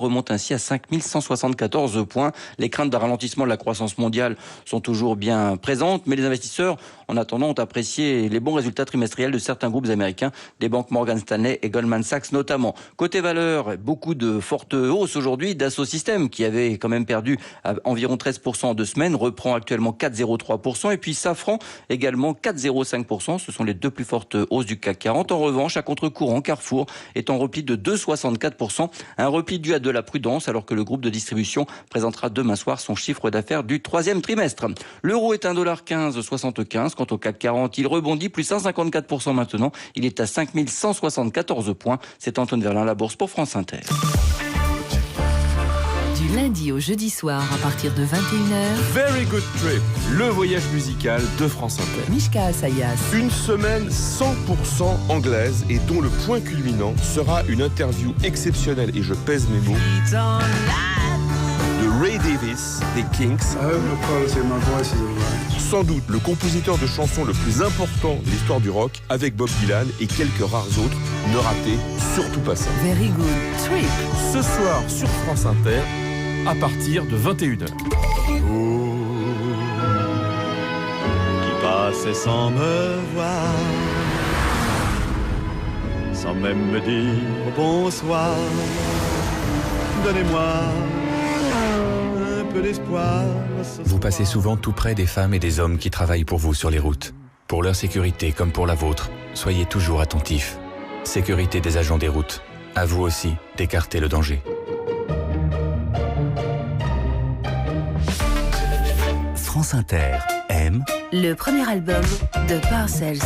remonte ainsi à 5174 points. Les craintes d'un ralentissement de la croissance mondiale sont toujours bien présentes, mais les investisseurs, en attendant, ont apprécié les bons résultats trimestriels de certains groupes américains, des banques Morgan Stanley et Goldman Sachs notamment. Côté valeur, beaucoup de fortes hausses aujourd'hui. Dassault Systèmes, qui avait quand même perdu à environ 13% en 2 semaines, reprend actuellement 4,03%. Et puis Safran, également 4,05%. Ce sont les 2 plus fortes hausses du CAC 40. En revanche, à contre-courant, Carrefour est en repli de 2,64%. Un repli dû à de la prudence, alors que le groupe de distribution présentera demain soir son chiffre d'affaires du 3e trimestre. L'euro est 1,1575 $. Quant au CAC 40, il rebondit plus 1,54% maintenant. Il est à 5174 points. C'est Antoine Verlin, la bourse pour France Inter. Du lundi au jeudi soir à partir de 21h. Very Good Trip, le voyage musical de France Inter. Mishka Asayas. Une semaine 100% anglaise et dont le point culminant sera une interview exceptionnelle, et je pèse mes mots, de Ray Davies des Kinks. Sans doute le compositeur de chansons le plus important de l'histoire du rock, avec Bob Dylan et quelques rares autres. Ne ratez surtout pas ça. Very Good Trip. Ce soir sur France Inter, à partir de 21h. Oh, qui passait sans me voir, sans même me dire bonsoir. Donnez-moi un peu d'espoir. Vous passez souvent tout près des femmes et des hommes qui travaillent pour vous sur les routes. Pour leur sécurité comme pour la vôtre, soyez toujours attentifs. Sécurité des agents des routes. À vous aussi d'écarter le danger. France Inter aime Le premier album de Parcels.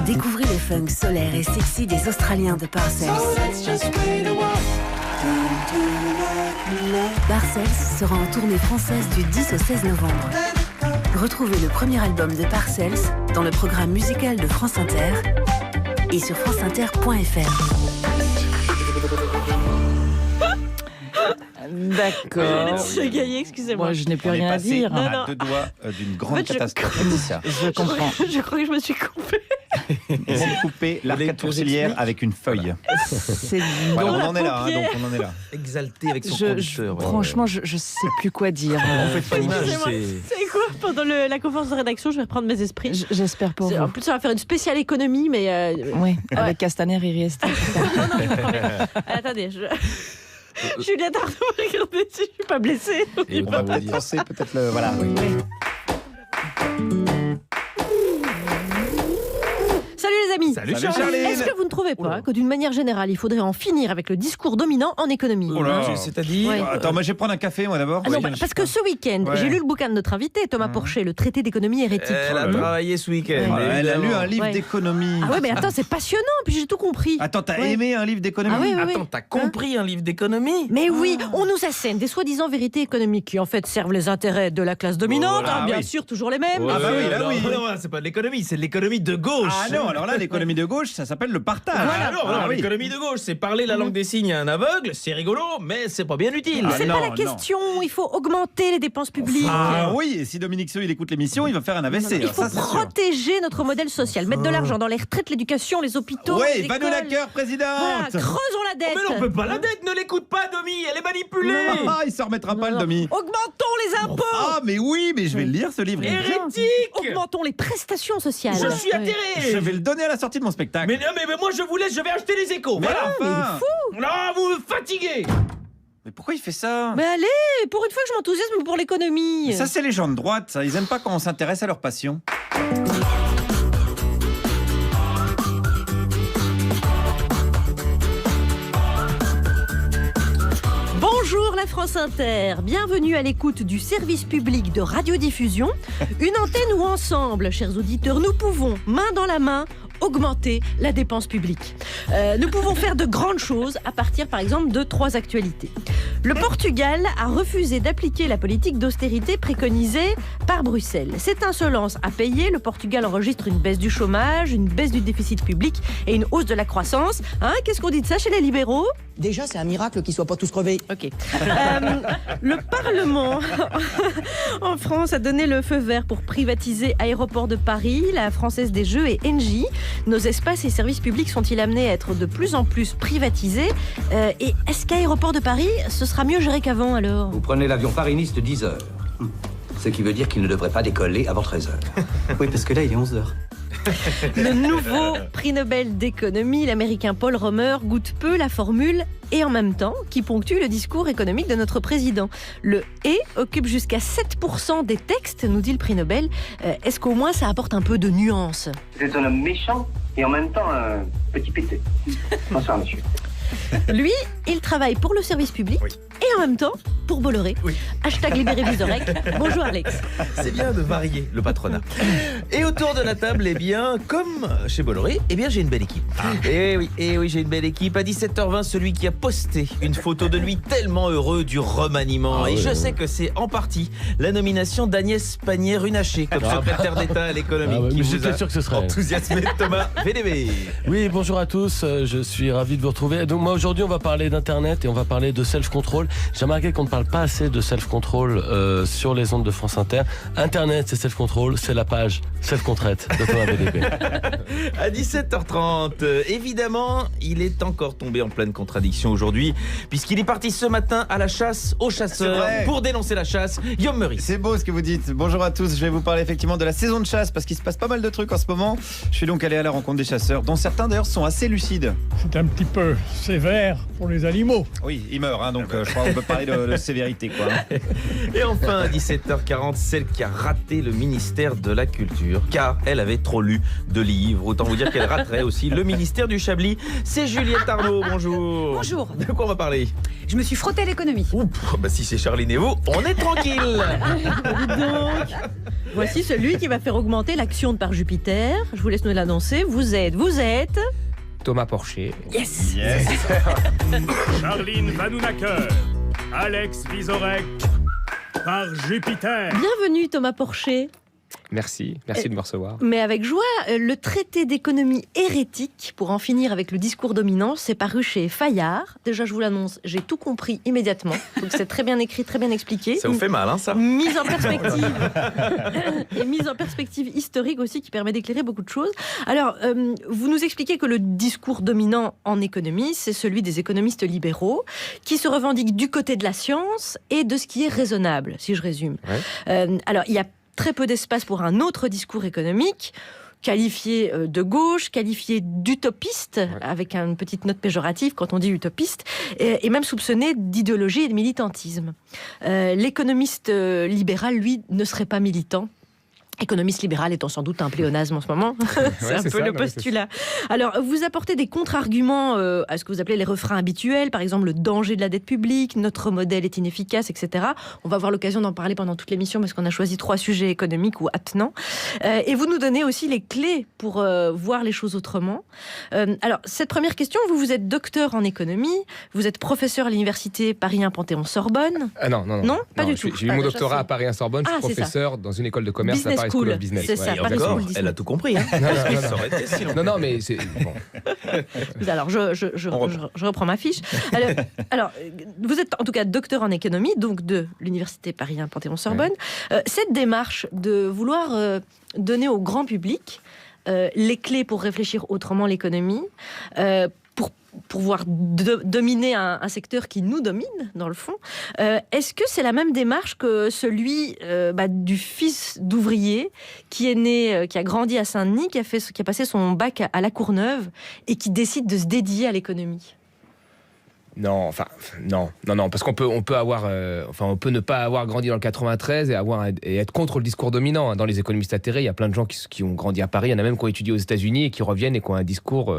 Découvrez le funk solaire et sexy des Australiens de Parcels. Parcels sera en tournée française du 10 au 16 novembre. Retrouvez le premier album de Parcels dans le programme musical de France Inter et sur franceinter.fr. D'accord. J'ai gagné, excusez-moi. Moi, je n'ai plus rien à dire. Non, non. À 2 doigts d'une grande catastrophe. Je comprends. Je crois que je me suis coupée. Et c'est couper l'arcade sourcilière avec une feuille. C'est Voilà, donc on en est là, hein, donc on en est là. Exalté avec son conducteur. Franchement, je sais plus quoi dire. On fait pas l'image. Excusez-moi. C'est quoi? Pendant la conférence de rédaction, je vais reprendre mes esprits. J'espère pour vous. En plus, on va faire une spéciale économie, mais... Oui, avec Castaner et Riester. Attendez, Juliette Arnaud, regardez si je suis pas blessée. Et on va peut-être penser, peut-être le... Voilà. Oui. Salut les amis. Salut Charline. Est-ce que vous ne trouvez pas que d'une manière générale, il faudrait en finir avec le discours dominant en économie? Oh là. C'est-à-dire Ouais. Attends, moi je vais prendre un café, moi d'abord. Ah non, Oui. parce que ce week-end, Ouais. j'ai lu le bouquin de notre invité, Thomas Porcher, le traité d'économie hérétique. Elle a travaillé ce week-end. Oh là, elle a lu un livre Ouais. d'économie. Ah ouais, mais attends, c'est passionnant, puis j'ai tout compris. Attends, t'as Ouais. aimé un livre d'économie? Ah oui, oui, oui. Attends, t'as compris un livre d'économie? Mais oui, on nous assène des soi-disant vérités économiques qui en fait servent les intérêts de la classe dominante, Oh, ah bien oui. sûr, toujours les mêmes. Ah bah oui, là, non, oui. non, c'est pas de l'économie, c'est de l'économie de gauche. Ah non, alors là, l'économie de gauche, ça s'appelle le partage. Ah non, Ah oui. l'économie de gauche, c'est parler la langue des signes à un aveugle, c'est rigolo, mais c'est pas bien utile. C'est non, pas la non. question, il faut augmenter les dépenses publiques. Ah oui, et si Dominique Seux il écoute l'émission, il va faire un AVC. Il alors faut ça, c'est sûr. protéger notre modèle social, mettre de l'argent dans les retraites, l'éducation, les hôpitaux. Ouais, les Vannou écoles. Lacoeur, présidente. Voilà, creusons la dette. Oh, mais non, on peut pas la dette, ne l'écoute pas, Domi, elle est manipulée. Ah, il se remettra pas, le Non. Domi. Augmentons les impôts. Ah, mais oui, mais je vais le lire, ce livre. il est bien. Hérétique. Augmentons les prestations sociales. Je suis Ouais. atterré. Je vais le donner à la sortie de mon spectacle. Mais non, mais moi je vous laisse, je vais acheter les échos. Mais Voilà. enfin. Non, vous me fatiguez. Mais pourquoi il fait ça? Mais allez, pour une fois que je m'enthousiasme pour l'économie. Mais ça, c'est les gens de droite, ça. Ils aiment pas quand on s'intéresse à leur passion. Bonjour la France Inter, bienvenue à l'écoute du service public de radiodiffusion, une antenne où ensemble, chers auditeurs, nous pouvons, main dans la main, augmenter la dépense publique. Nous pouvons faire de grandes choses à partir par exemple de 3 actualités. Le Portugal a refusé d'appliquer la politique d'austérité préconisée par Bruxelles. Cette insolence a payé. Le Portugal enregistre une baisse du chômage, une baisse du déficit public et une hausse de la croissance. Qu'est-ce qu'on dit de ça chez les libéraux ? Déjà, c'est un miracle qu'ils ne soient pas tous crevés. Ok. Le Parlement en France a donné le feu vert pour privatiser Aéroports de Paris, la Française des Jeux et Engie. Nos espaces et services publics sont-ils amenés à être de plus en plus privatisés ? Et est-ce qu'Aéroports de Paris, ce sera mieux géré qu'avant alors ? Vous prenez l'avion pariniste 10 heures. Ce qui veut dire qu'il ne devrait pas décoller avant 13 heures. Oui, parce que là, il est 11 heures. Le nouveau prix Nobel d'économie, l'américain Paul Romer, goûte peu la formule « et en même temps » qui ponctue le discours économique de notre président. Le « et » occupe jusqu'à 7% des textes, nous dit le prix Nobel. Est-ce qu'au moins ça apporte un peu de nuance ? Vous êtes un homme méchant et en même temps un petit pété. Bonsoir, monsieur. Lui, il travaille pour le service public et en même temps pour Bolloré. Hashtag libérez Vizorek. Bonjour Alex. C'est bien de varier le patronat. Et autour de la table, comme chez Bolloré, j'ai une belle équipe. Et oui, j'ai une belle équipe. À 17h20, celui qui a posté une photo de lui tellement heureux du remaniement. Je sais que c'est en partie la nomination d'Agnès Pannier-Runacher comme secrétaire d'État à l'économie. Mais j'étais sûr que ce serait enthousiasmé. Thomas VDB. Oui, bonjour à tous. Je suis ravi de vous retrouver. Donc moi aujourd'hui, on va parler d'Internet et on va parler de self-control. J'ai remarqué qu'on ne parle pas assez de self-control sur les ondes de France Inter. Internet, c'est self-control, c'est la page self-contraite de Thomas VDB. À 17h30, évidemment, il est encore tombé en pleine contradiction aujourd'hui, puisqu'il est parti ce matin à la chasse aux chasseurs pour dénoncer la chasse. Guillaume Meurice. C'est beau ce que vous dites. Bonjour à tous, je vais vous parler effectivement de la saison de chasse, parce qu'il se passe pas mal de trucs en ce moment. Je suis donc allé à la rencontre des chasseurs, dont certains d'ailleurs sont assez lucides. C'est un petit peu sévère pour les animaux. Oui, ils meurent, donc je crois qu'on peut parler de sévérité, quoi. Et enfin, à 17h40, celle qui a raté le ministère de la Culture, car elle avait trop lu de livres. Autant vous dire qu'elle raterait aussi le ministère du Chablis. C'est Juliette Arnaud, bonjour. Bonjour. De quoi on va parler ? Je me suis frotté à l'économie. Si c'est Charlie Névo, on est tranquille. Donc, voici celui qui va faire augmenter l'action par Jupiter. Je vous laisse nous l'annoncer. Vous êtes... Thomas Porcher. Yes. Charline Vanhoenacker, Alex Vizorek, par Jupiter. Bienvenue Thomas Porcher. Merci de me recevoir. Mais avec joie, le traité d'économie hérétique, pour en finir avec le discours dominant, c'est paru chez Fayard. Déjà, je vous l'annonce, j'ai tout compris immédiatement. Donc c'est très bien écrit, très bien expliqué. Ça vous fait mal, ça. Mise en perspective. Et mise en perspective historique aussi, qui permet d'éclairer beaucoup de choses. Alors, vous nous expliquez que le discours dominant en économie, c'est celui des économistes libéraux, qui se revendiquent du côté de la science et de ce qui est raisonnable, si je résume. Alors, il y a très peu d'espace pour un autre discours économique, qualifié de gauche, qualifié d'utopiste, avec une petite note péjorative quand on dit utopiste, et même soupçonné d'idéologie et de militantisme. L'économiste libéral, lui, ne serait pas militant. Économiste libéral étant sans doute un pléonasme en ce moment. C'est un peu le postulat. Alors, vous apportez des contre-arguments à ce que vous appelez les refrains habituels, par exemple le danger de la dette publique, notre modèle est inefficace, etc. On va avoir l'occasion d'en parler pendant toute l'émission parce qu'on a choisi 3 sujets économiques ou attenants. Et vous nous donnez aussi les clés pour voir les choses autrement. Alors, cette première question, vous êtes docteur en économie, vous êtes professeur à l'université Paris 1 Panthéon-Sorbonne. Non, pas du tout. J'ai eu mon doctorat à Paris 1 Sorbonne, je suis professeur dans une école de commerce à Paris School of Business. C'est ça, Paris School of Business. Elle a tout compris. Non, mais c'est bon. Alors, je reprends ma fiche. Alors, vous êtes en tout cas docteur en économie, donc de l'université Paris 1 Panthéon-Sorbonne. Cette démarche de vouloir donner au grand public les clés pour réfléchir autrement l'économie, pour pouvoir dominer un secteur qui nous domine, dans le fond. Est-ce que c'est la même démarche que celui du fils d'ouvrier qui est né, qui a grandi à Saint-Denis, qui a passé son bac à La Courneuve et qui décide de se dédier à l'économie ? Non, parce qu'on peut ne pas avoir grandi dans le 93 et être contre le discours dominant. Dans les économistes atterrés, il y a plein de gens qui ont grandi à Paris, il y en a même qui ont étudié aux États-Unis et qui reviennent et qui ont un discours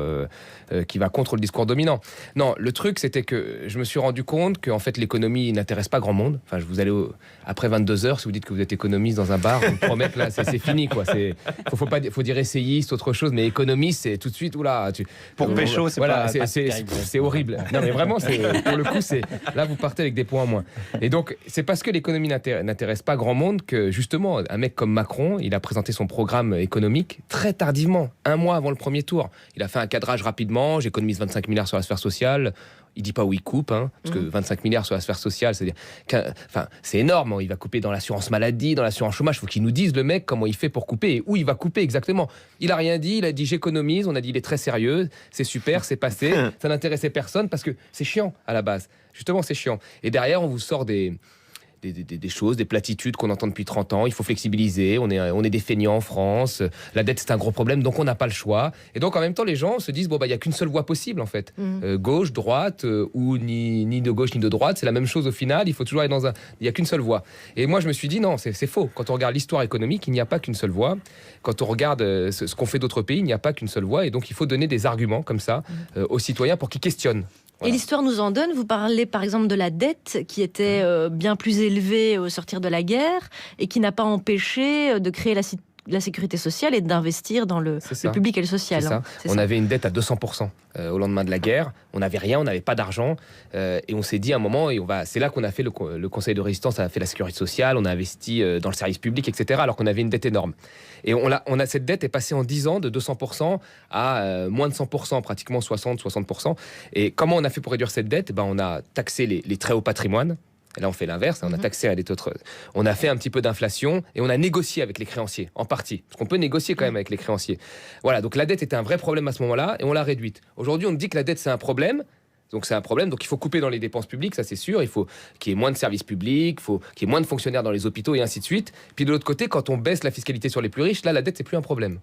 qui va contre le discours dominant. Non, le truc, c'était que je me suis rendu compte que en fait, l'économie n'intéresse pas grand monde. Enfin, vous allez après 22h, si vous dites que vous êtes économiste dans un bar, on vous promet que là, c'est fini, quoi. Faut dire essayiste, autre chose, mais économiste, c'est tout de suite, oula. Pour pécho, c'est horrible. C'est horrible. Non, mais vraiment, Pour le coup, là, vous partez avec des points en moins. Et donc, c'est parce que l'économie n'intéresse pas grand monde que, justement, un mec comme Macron, il a présenté son programme économique très tardivement, 1 mois avant le premier tour. Il a fait un cadrage rapidement, j'économise 25 milliards sur la sphère sociale. Il dit pas où il coupe, hein, parce que 25 milliards sur la sphère sociale, c'est énorme. Il va couper dans l'assurance maladie, dans l'assurance chômage. Il faut qu'il nous dise, le mec, comment il fait pour couper et où il va couper exactement. Il a rien dit, il a dit j'économise, on a dit il est très sérieux, c'est super, c'est passé. Ça n'intéressait personne parce que c'est chiant à la base. Justement, c'est chiant. Et derrière, on vous sort des choses, des platitudes qu'on entend depuis 30 ans. Il faut flexibiliser, on est des feignants en France, la dette c'est un gros problème, donc on n'a pas le choix. Et donc en même temps, les gens se disent, il n'y a qu'une seule voie possible en fait. Gauche, droite, ou ni de gauche ni de droite, c'est la même chose au final, il faut toujours aller il n'y a qu'une seule voie. Et moi je me suis dit, non, c'est faux. Quand on regarde l'histoire économique, il n'y a pas qu'une seule voie. Quand on regarde ce qu'on fait d'autres pays, il n'y a pas qu'une seule voie. Et donc il faut donner des arguments comme ça aux citoyens pour qu'ils questionnent. Voilà. Et l'histoire nous en donne. Vous parlez par exemple de la dette qui était bien plus élevée au sortir de la guerre et qui n'a pas empêché de créer la sécurité sociale et d'investir dans le public et le social. C'est ça. On avait une dette à 200% au lendemain de la guerre. On n'avait rien, on n'avait pas d'argent. Et on s'est dit à un moment, c'est là qu'on a fait le Conseil de résistance, a fait la sécurité sociale, on a investi dans le service public, etc. Alors qu'on avait une dette énorme. Et cette dette est passée en 10 ans de 200% à moins de 100%, pratiquement 60%. Et comment on a fait pour réduire cette dette ? On a taxé les très hauts patrimoines. Et là, on fait l'inverse, on a taxé on a fait un petit peu d'inflation et on a négocié avec les créanciers, en partie. Parce qu'on peut négocier quand même avec les créanciers. Voilà, donc la dette était un vrai problème à ce moment-là et on l'a réduite. Aujourd'hui, on dit que la dette, c'est un problème. Donc c'est un problème, donc il faut couper dans les dépenses publiques, ça c'est sûr, il faut qu'il y ait moins de services publics, il faut qu'il y ait moins de fonctionnaires dans les hôpitaux et ainsi de suite. Puis de l'autre côté, quand on baisse la fiscalité sur les plus riches, là la dette c'est plus un problème.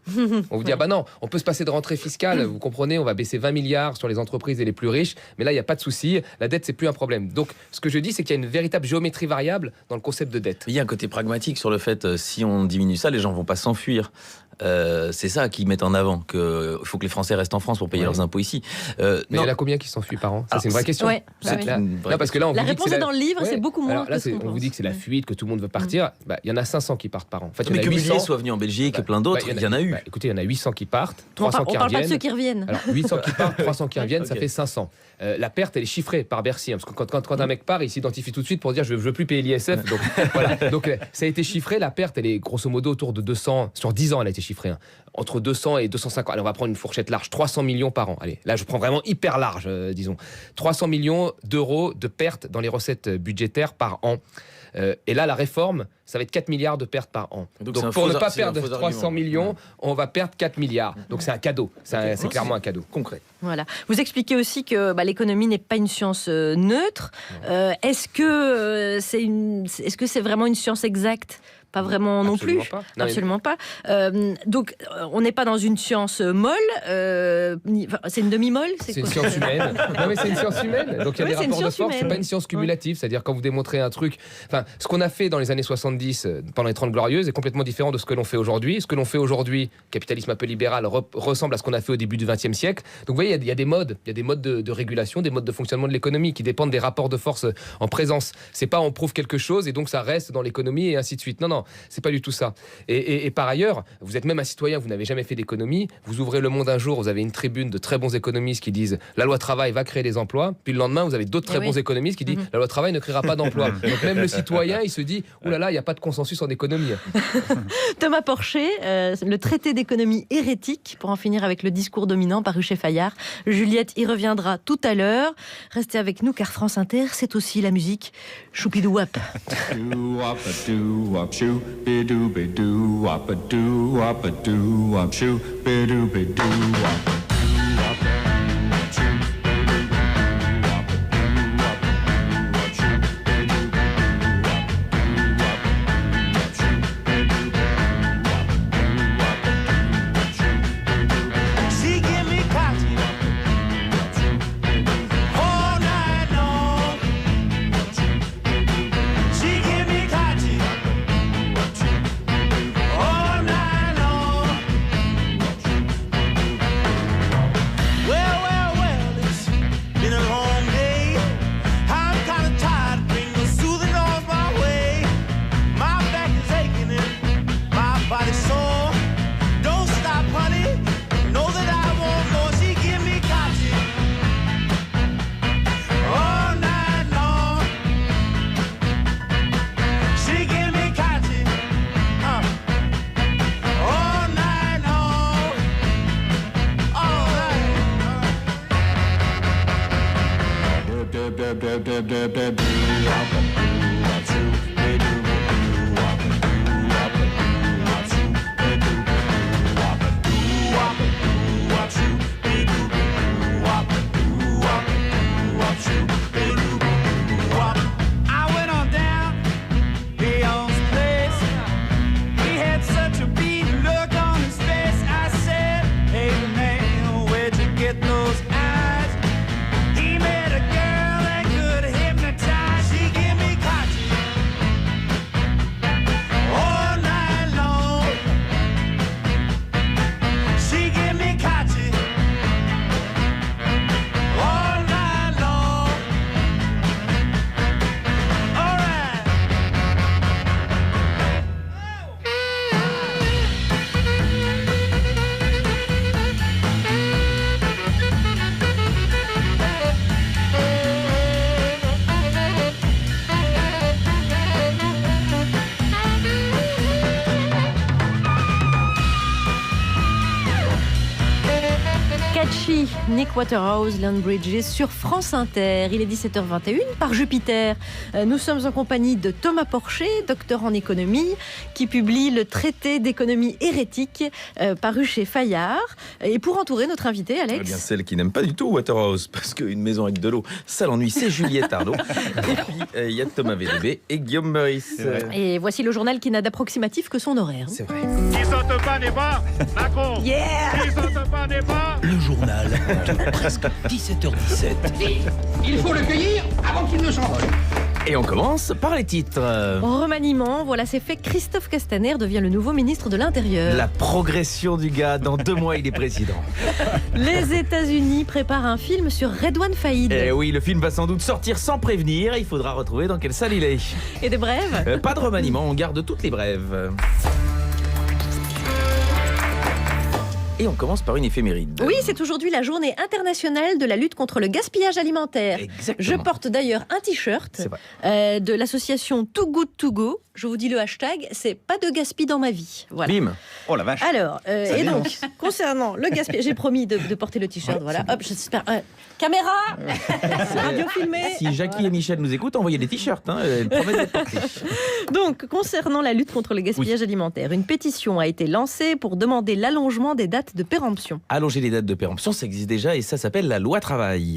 On vous dit, non, on peut se passer de rentrée fiscale, vous comprenez, on va baisser 20 milliards sur les entreprises et les plus riches, mais là il n'y a pas de souci, la dette c'est plus un problème. Donc ce que je dis, c'est qu'il y a une véritable géométrie variable dans le concept de dette. Il y a un côté pragmatique sur le fait, si on diminue ça, les gens vont pas s'enfuir. C'est ça qu'ils mettent en avant, qu'il faut que les Français restent en France pour payer leurs impôts ici. Mais il y en a combien qui s'enfuient par an ? Ça, c'est une vraie question. Parce que là, la réponse est dans le livre, c'est beaucoup moins. Alors là, on vous dit que c'est la fuite, que tout le monde veut partir. Il y en a 500 qui partent par an. En fait, mais que Mulliez soit venu en Belgique et plein d'autres, il y en a eu. Écoutez, il y en a 800 qui partent, 300 qui reviennent. On parle pas de ceux qui reviennent. Alors 800 qui partent, 300 qui reviennent, ça fait 500. La perte, elle est chiffrée par Bercy. Parce que quand un mec part, il s'identifie tout de suite pour dire je veux plus payer l'ISF. Donc voilà. Donc ça a été chiffré. La perte, elle est grosso modo autour de 200. Sur 10 ans, elle a été chiffrée. Entre 200 et 250. Allez, on va prendre une fourchette large. 300 millions par an. Allez, là, je prends vraiment hyper large, disons. 300 millions d'euros de pertes dans les recettes budgétaires par an. Et là, la réforme, ça va être 4 milliards de pertes par an. Donc pour ne pas perdre 300 millions, on va perdre 4 milliards. Donc c'est un cadeau. C'est clairement un cadeau. Concret. Voilà. Vous expliquez aussi que l'économie n'est pas une science neutre. Est-ce que c'est vraiment une science exacte ? Pas vraiment non plus. Absolument pas. Donc, on n'est pas dans une science molle. C'est une demi-molle. C'est une science humaine. Non, mais c'est une science humaine. Donc, il y a des rapports de force. C'est pas une science cumulative. C'est-à-dire, quand vous démontrez un truc. Ce qu'on a fait dans les années 70, pendant les 30 Glorieuses, est complètement différent de ce que l'on fait aujourd'hui. Ce que l'on fait aujourd'hui, capitalisme un peu libéral, ressemble à ce qu'on a fait au début du XXe siècle. Donc, vous voyez, il y a des modes. Il y a des modes de régulation, des modes de fonctionnement de l'économie qui dépendent des rapports de force en présence. C'est pas on prouve quelque chose et donc ça reste dans l'économie et ainsi de suite. Non. C'est pas du tout ça. Et par ailleurs, vous êtes même un citoyen, vous n'avez jamais fait d'économie, vous ouvrez Le Monde un jour, vous avez une tribune de très bons économistes qui disent la loi travail va créer des emplois, puis le lendemain, vous avez d'autres très bons économistes qui disent la loi travail ne créera pas d'emplois. Donc même le citoyen, il se dit oulala, il n'y a pas de consensus en économie. Thomas Porcher, le traité d'économie hérétique, pour en finir avec le discours dominant paru chez Fayard. Juliette y reviendra tout à l'heure. Restez avec nous car France Inter, c'est aussi la musique. Choupidou-wap. Be-doo-be-doo, wop-a-doo, wop-a-doo, wop-shoo, be-doo-be-doo, wop-a-doo. Nick Waterhouse, Leon Bridges sur France Inter. Il est 17h21 par Jupiter. Nous sommes en compagnie de Thomas Porcher, docteur en économie, qui publie le traité d'économie hérétique paru chez Fayard. Et pour entourer notre invité, Alex. Eh bien, celle qui n'aime pas du tout Waterhouse, parce qu'une maison avec de l'eau, ça l'ennuie, c'est Juliette Arnaud. Et puis, il y a Thomas VDB et Guillaume Meurice. Et voici le journal qui n'a d'approximatif que son horaire. C'est vrai. Qui saute pas n'est pas Macron. Yeah. Qui saute pas n'est pas. Le journal de presque 17h17. Il faut le cueillir avant qu'il ne s'envole. Et on commence par les titres. Remaniement, voilà, c'est fait. Christophe Castaner devient le nouveau ministre de l'Intérieur. La progression du gars, dans 2 mois, il est président. Les États-Unis préparent un film sur Redouane Faïd. Eh oui, le film va sans doute sortir sans prévenir. Il faudra retrouver dans quelle salle il est. Et des brèves Pas de remaniement, on garde toutes les brèves. Et on commence par une éphéméride. Oui, c'est aujourd'hui la journée internationale de la lutte contre le gaspillage alimentaire. Exactement. Je porte d'ailleurs un t-shirt de l'association Too Good To Go. Je vous dis le hashtag, c'est pas de gaspille dans ma vie. Voilà. Bim. Oh la vache. Alors, et donc, concernant le gaspillage, j'ai promis de porter le t-shirt. Voilà, hop, j'espère. Caméra radio filmée. Si Jackie et Michel nous écoutent, envoyez des t-shirts. Elles promettent d'être portées. Donc, concernant la lutte contre le gaspillage alimentaire, une pétition a été lancée pour demander l'allongement des dates de péremption. Allonger les dates de péremption, ça existe déjà et ça s'appelle la loi travail.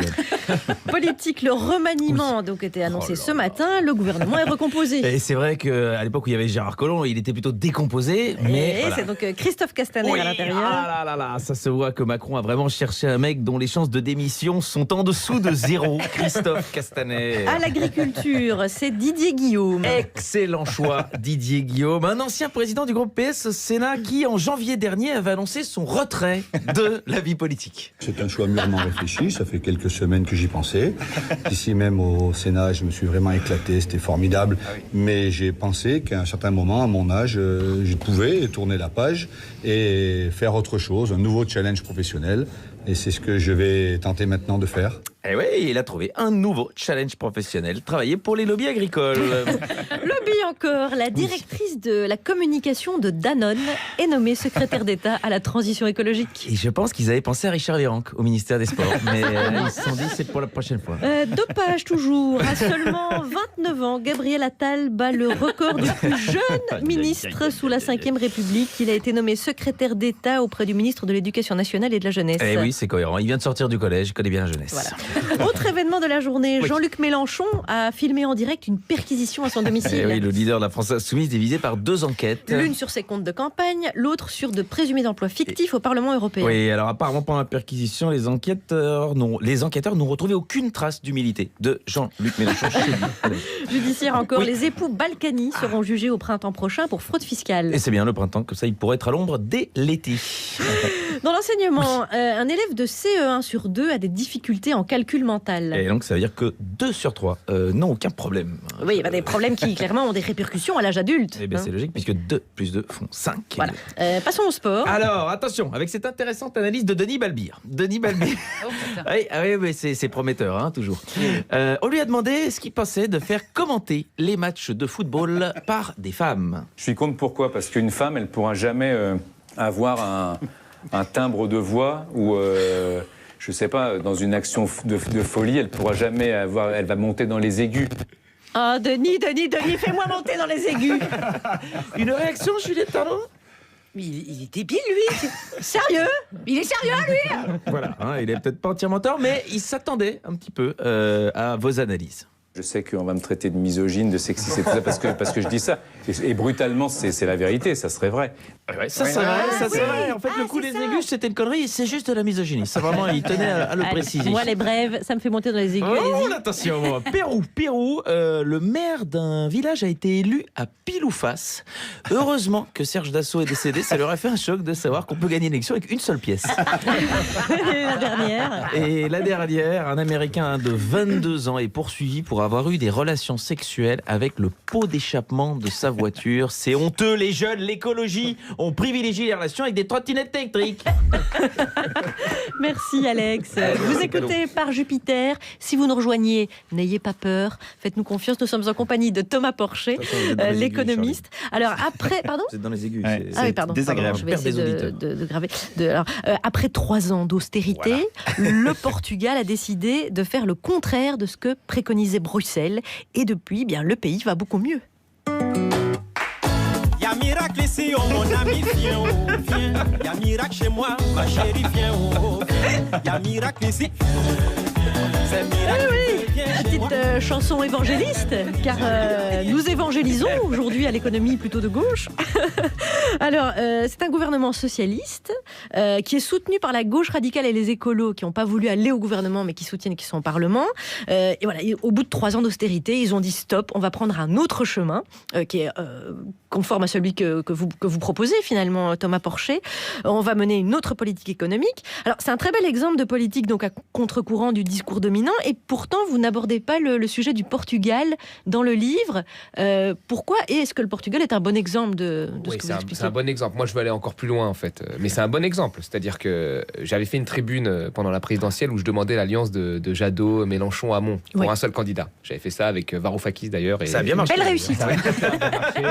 Politique, le remaniement a donc été annoncé ce matin. Le gouvernement est recomposé. Et c'est vrai qu'à l'époque où il y avait Gérard Collomb, il était plutôt décomposé. Mais voilà. C'est donc Christophe Castaner à l'intérieur. Ah là là là, ça se voit que Macron a vraiment cherché un mec dont les chances de démission sont en dessous de 0. Christophe Castaner. À l'agriculture, c'est Didier Guillaume. Excellent choix, Didier Guillaume, un ancien président du groupe PS au Sénat qui, en janvier dernier, avait annoncé son retrait de la vie politique. C'est un choix mûrement réfléchi, ça fait quelques semaines que j'y pensais. Ici même au Sénat, je me suis vraiment éclaté, c'était formidable. Mais j'ai pensé qu'à un certain moment, à mon âge, je pouvais tourner la page et faire autre chose, un nouveau challenge professionnel. Et c'est ce que je vais tenter maintenant de faire. Eh oui, il a trouvé un nouveau challenge professionnel, travailler pour les lobbies agricoles. Lobby encore, la directrice de la communication de Danone est nommée secrétaire d'État à la transition écologique. Et je pense qu'ils avaient pensé à Richard Virenque au ministère des Sports, mais ils se sont dit c'est pour la prochaine fois. Dopage toujours, à seulement 29 ans, Gabriel Attal bat le record du plus jeune ministre sous la Ve République. Il a été nommé secrétaire d'État auprès du ministre de l'Éducation nationale et de la Jeunesse. Eh oui, c'est cohérent, il vient de sortir du collège, il connaît bien la jeunesse. Voilà. Autre événement de la journée, Jean-Luc Mélenchon a filmé en direct une perquisition à son domicile. Eh oui, le leader de la France Insoumise est visé par 2 enquêtes. L'une sur ses comptes de campagne, l'autre sur de présumés emplois fictifs au Parlement européen. Oui, alors apparemment pendant la perquisition, les enquêteurs n'ont retrouvé aucune trace d'humilité de Jean-Luc Mélenchon chez lui. Judiciaire encore, les époux Balkany seront jugés au printemps prochain pour fraude fiscale. Et c'est bien le printemps, comme ça il pourrait être à l'ombre dès l'été. Dans l'enseignement, un élève de CE1 sur 2 a des difficultés en calcul mental. Et donc ça veut dire que 2 sur 3 n'ont aucun problème. Oui, il y a des problèmes qui clairement ont des répercussions à l'âge adulte. Eh bien c'est logique puisque 2 plus 2 font 5. Voilà. Passons au sport. Alors attention, avec cette intéressante analyse de Denis Balbir. Denis Balbir. Oui, c'est prometteur, hein, toujours. On lui a demandé ce qu'il pensait de faire commenter les matchs de football par des femmes. Je suis contre pourquoi ? Parce qu'une femme, elle ne pourra jamais avoir un timbre de voix ou je sais pas, dans une action de folie, elle pourra jamais avoir, elle va monter dans les aigus. Ah, Denis, fais-moi monter dans les aigus. Une réaction, Juliette Arnaud? Il est débile, lui. Sérieux? Il est sérieux, lui? Voilà, hein, il est peut-être pas entièrement tort, mais il s'attendait un petit peu à vos analyses. Je sais qu'on va me traiter de misogyne, de sexiste et tout ça parce que je dis ça. Et brutalement, c'est la vérité, ça serait vrai. Ouais, ça c'est vrai. En fait, le coup des aigus, c'était une connerie. C'est juste de la misogynie. Ça vraiment, il tenait à le préciser. Moi, les brèves, ça me fait monter dans les aigus. Oh, attention. Pérou, le maire d'un village a été élu à pile ou face. Heureusement que Serge Dassault est décédé. Ça leur a fait un choc de savoir qu'on peut gagner une élection avec une seule pièce. Et la dernière, un Américain de 22 ans est poursuivi pour avoir eu des relations sexuelles avec le pot d'échappement de sa voiture. C'est honteux, les jeunes, l'écologie. On privilégie les relations avec des trottinettes électriques. Merci Alex. Vous écoutez Par Jupiter. Si vous nous rejoignez, n'ayez pas peur. Faites-nous confiance. Nous sommes en compagnie de Thomas Porcher, l'économiste. Alors après, pardon. Vous êtes dans les aigus. Ouais, c'est pardon. Désagréable. Je vais essayer de graver. Après 3 ans d'austérité, le Portugal a décidé de faire le contraire de ce que préconisait Bruxelles. Et depuis, bien, le pays va beaucoup mieux. Y'a miracle ici, oh mon ami, viens, oh, viens. Y'a miracle chez moi, ma chérie, viens, oh, viens. Y'a miracle ici. C'est miracle. Petite chanson évangéliste, car nous évangélisons aujourd'hui à l'économie plutôt de gauche. Alors, c'est un gouvernement socialiste qui est soutenu par la gauche radicale et les écolos qui n'ont pas voulu aller au gouvernement mais qui soutiennent et qui sont au Parlement. Et voilà, au bout de 3 ans d'austérité, ils ont dit stop, on va prendre un autre chemin qui est conforme à celui que vous proposez finalement, Thomas Porcher. On va mener une autre politique économique. Alors, c'est un très bel exemple de politique donc à contre-courant du discours dominant, et pourtant vous n'abordez pas le sujet du Portugal dans le livre. Pourquoi? Et est-ce que le Portugal est un bon exemple de ce que vous expliquez? C'est un bon exemple. Moi, je veux aller encore plus loin, en fait. Mais c'est un bon exemple. C'est-à-dire que j'avais fait une tribune pendant la présidentielle où je demandais l'alliance de Jadot, Mélenchon, Hamon pour un seul candidat. J'avais fait ça avec Varoufakis, d'ailleurs. Ça a bien marché. Belle réussite. Ça a marché.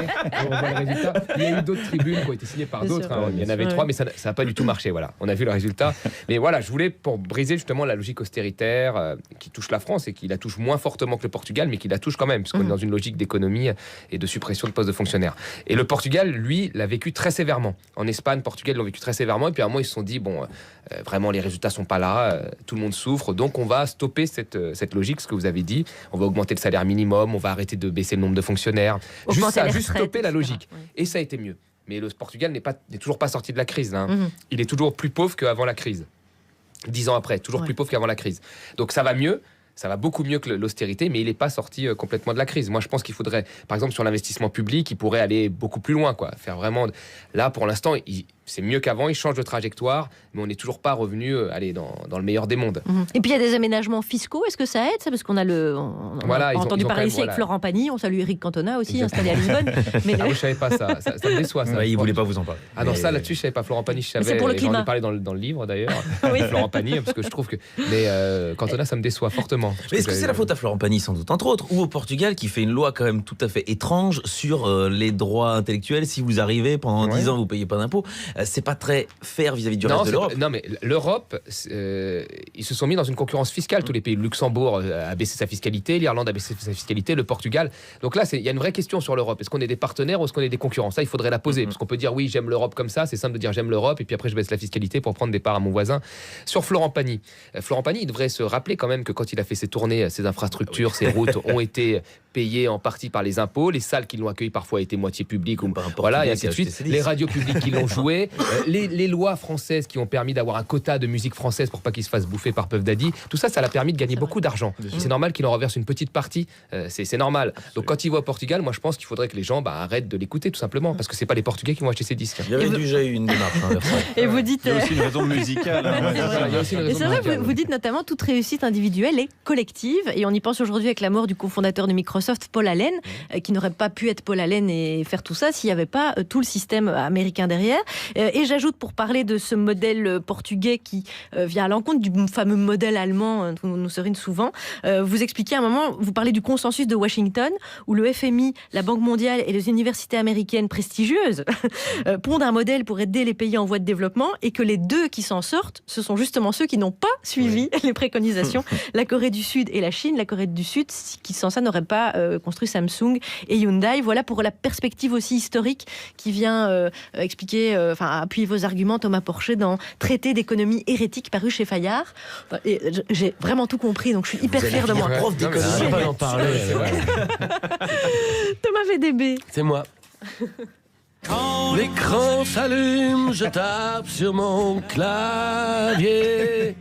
Il y a eu d'autres tribunes qui ont été signées par d'autres. Il y en avait 3, mais ça n'a pas du tout marché. Voilà. On a vu le résultat. Mais voilà, je voulais, pour briser justement la logique austéritaire qui touche la France et qui la touche moins fortement que le Portugal, mais qui la touche quand même, puisqu'on est dans une logique d'économie et de suppression de postes de fonctionnaires. Et le Portugal, lui, l'a vécu très sévèrement. En Espagne, Portugal l'ont vécu très sévèrement. Et puis à un moment, ils se sont dit, bon, vraiment, les résultats sont pas là, tout le monde souffre, donc on va stopper cette logique, ce que vous avez dit. On va augmenter le salaire minimum, on va arrêter de baisser le nombre de fonctionnaires. Juste stopper la logique. Et ça a été mieux. Mais le Portugal n'est toujours pas sorti de la crise. Hein. Il est toujours plus pauvre qu'avant la crise. 10 ans après, toujours plus pauvre qu'avant la crise. Donc ça va mieux. Ça va beaucoup mieux que l'austérité, mais il n'est pas sorti complètement de la crise. Moi, je pense qu'il faudrait, par exemple, sur l'investissement public, il pourrait aller beaucoup plus loin, quoi. Faire vraiment... Là, pour l'instant, c'est mieux qu'avant, il change de trajectoire, mais on n'est toujours pas revenu dans le meilleur des mondes. Et puis, il y a des aménagements fiscaux. Est-ce que ça aide, ça? Parce qu'on a entendu parler ici avec Florent Pagny. On salue Eric Cantona aussi, installé à Lisbonne. Mais je ne savais pas ça. Ça me déçoit, ça. Il ne voulait pas vous en parler. Ah non, ça, là-dessus, je ne savais pas. Florent Pagny, je savais. C'est pour le climat. J'en ai parlé dans le livre, d'ailleurs. Florent Pagny, parce que je trouve que... Mais Cantona, ça me déçoit fortement. Mais est-ce que c'est la faute à Florent Pagny, sans doute, entre autres, ou au Portugal, qui fait une loi quand même tout à fait étrange sur les droits intellectuels? Si vous arrivez, pendant 10 ans, vous ne payez pas d'impôts. C'est pas très fair vis-à-vis du reste de l'Europe. Non, mais l'Europe, ils se sont mis dans une concurrence fiscale. Tous les pays, le Luxembourg a baissé sa fiscalité, l'Irlande a baissé sa fiscalité, le Portugal. Donc là, il y a une vraie question sur l'Europe. Est-ce qu'on est des partenaires ou est-ce qu'on est des concurrents? Ça, il faudrait la poser. Parce qu'on peut dire, oui, j'aime l'Europe comme ça. C'est simple de dire, j'aime l'Europe. Et puis après, je baisse la fiscalité pour prendre des parts à mon voisin. Sur Florent Pagny, il devrait se rappeler quand même que quand il a fait ses tournées, ses infrastructures, ses routes ont été payées en partie par les impôts. Les salles qui l'ont accueilli parfois étaient moitié publiques. Voilà, et ainsi de suite. Les radios publiques qui l'ont joué. Les lois françaises qui ont permis d'avoir un quota de musique française pour pas qu'il se fasse bouffer par Puff Daddy. Tout ça, ça l'a permis de gagner beaucoup d'argent. C'est normal qu'il en reverse une petite partie. C'est normal. Donc quand il va au Portugal, moi je pense qu'il faudrait que les gens arrêtent de l'écouter tout simplement, parce que c'est pas les Portugais qui vont acheter ses disques. Il y avait déjà eu une démarche. Et vous dites... Il y a aussi une raison musicale. Et c'est vrai, vous dites notamment toute réussite individuelle est collective, et on y pense aujourd'hui avec la mort du cofondateur de Microsoft, Microsoft, Paul Allen, qui n'aurait pas pu être Paul Allen et faire tout ça s'il n'y avait pas tout le système américain derrière. Et j'ajoute, pour parler de ce modèle portugais qui vient à l'encontre du fameux modèle allemand dont nous serions souvent, vous expliquez à un moment, vous parlez du consensus de Washington, où le FMI, la Banque mondiale et les universités américaines prestigieuses pondent un modèle pour aider les pays en voie de développement, et que les deux qui s'en sortent, ce sont justement ceux qui n'ont pas suivi les préconisations. La Corée du Sud et la Chine. La Corée du Sud, qui sans ça n'aurait pas construit Samsung et Hyundai. Voilà pour la perspective aussi historique qui vient appuyer vos arguments, Thomas Porcher, dans Traité d'économie hérétique paru chez Fayard. Et j'ai vraiment tout compris, donc je suis hyper fière de moi. Prof d'économie. On va pas en parler. Thomas VDB. C'est moi. Quand l'écran s'allume, je tape sur mon clavier.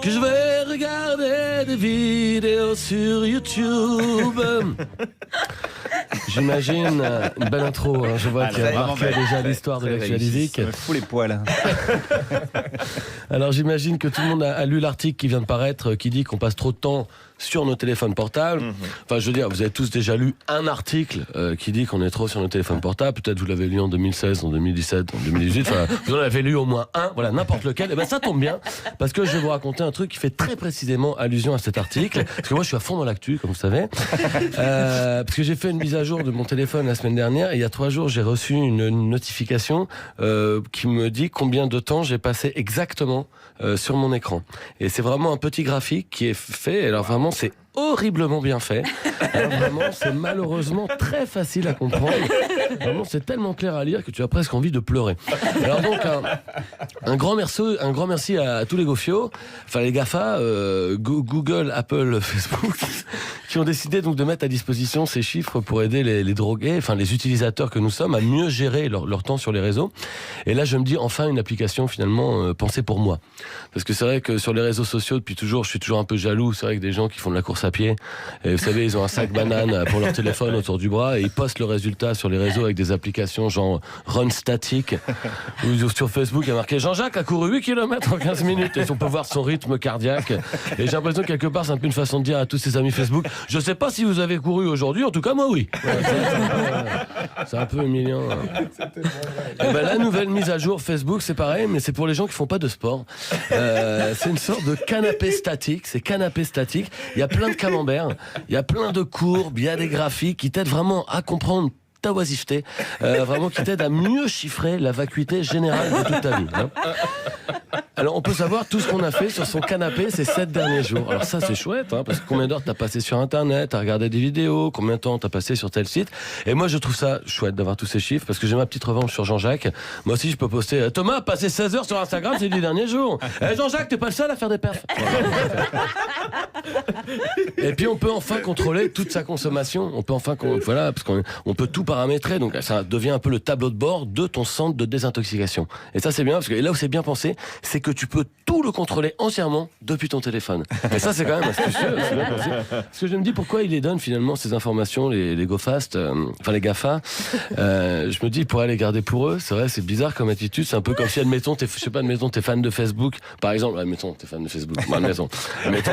Que je vais regarder des vidéos sur YouTube. J'imagine une belle intro, hein. Je vois qu'il y a marqué déjà l'histoire de l'actualité. Ça me fout les poils. Alors j'imagine que tout le monde a lu l'article qui vient de paraître, qui dit qu'on passe trop de temps sur nos téléphones portables. Enfin, je veux dire, vous avez tous déjà lu un article qui dit qu'on est trop sur nos téléphones portables. Peut-être vous l'avez lu en 2016, en 2017, en 2018. Enfin, vous en avez lu au moins un, voilà, n'importe lequel. Et ben ça tombe bien, parce que je vais vous raconter un truc qui fait très précisément allusion à cet article. Parce que moi, je suis à fond dans l'actu, comme vous savez. Parce que j'ai fait une mise à jour de mon téléphone la semaine dernière, et il y a 3 jours, j'ai reçu une notification qui me dit combien de temps j'ai passé exactement sur mon écran. Et c'est vraiment un petit graphique qui est fait. Alors vraiment, c'est horriblement bien fait. Alors vraiment, c'est malheureusement très facile à comprendre. Vraiment, c'est tellement clair à lire que tu as presque envie de pleurer. Alors donc, un grand merci à tous les gofios, enfin les GAFA, Google, Apple, Facebook, qui ont décidé donc de mettre à disposition ces chiffres pour aider les drogués, enfin les utilisateurs que nous sommes, à mieux gérer leur temps sur les réseaux. Et là, je me dis enfin une application finalement pensée pour moi. Parce que c'est vrai que sur les réseaux sociaux, depuis toujours, je suis toujours un peu jaloux. C'est vrai que des gens qui font de la course à pied, et vous savez, ils ont un sac banane pour leur téléphone autour du bras, et ils postent le résultat sur les réseaux avec des applications genre Run Static, ou sur Facebook il y a marqué Jean-Jacques a couru 8 km en 15 minutes, et on peut voir son rythme cardiaque. Et j'ai l'impression que quelque part c'est un peu une façon de dire à tous ses amis Facebook, je sais pas si vous avez couru aujourd'hui, en tout cas moi oui. Voilà, c'est un peu humiliant. Et ben, la nouvelle mise à jour Facebook, c'est pareil, mais c'est pour les gens qui font pas de sport. C'est une sorte de canapé statique. C'est canapé statique. Il y a plein de camemberts, il y a plein de courbes, il y a des graphiques qui t'aident vraiment à comprendre ta oisiveté, vraiment qui t'aide à mieux chiffrer la vacuité générale de toute ta vie. Hein. Alors on peut savoir tout ce qu'on a fait sur son canapé ces 7 derniers jours. Alors ça c'est chouette, hein, parce que combien d'heures t'as passé sur internet, t'as regardé des vidéos, combien de temps t'as passé sur tel site. Et moi je trouve ça chouette d'avoir tous ces chiffres, parce que j'ai ma petite revanche sur Jean-Jacques. Moi aussi je peux poster Thomas a passé 16 heures sur Instagram ces 10 derniers jours. Jean-Jacques, t'es pas le seul à faire des perfs. Et puis on peut enfin contrôler toute sa consommation. On peut enfin voilà, parce qu'on peut tout paramétrer, donc ça devient un peu le tableau de bord de ton centre de désintoxication. Et ça c'est bien, parce que là où c'est bien pensé, c'est que tu peux tout le contrôler entièrement depuis ton téléphone. Et ça c'est quand même astucieux, c'est bien pensé. Parce que je me dis pourquoi ils les donnent finalement ces informations, les GoFast, enfin les GAFA. Je me dis ils pourraient les garder pour eux. C'est vrai, c'est bizarre comme attitude. C'est un peu comme si admettons t'es fan de Facebook, par exemple. Admettons t'es fan de Facebook. Admettons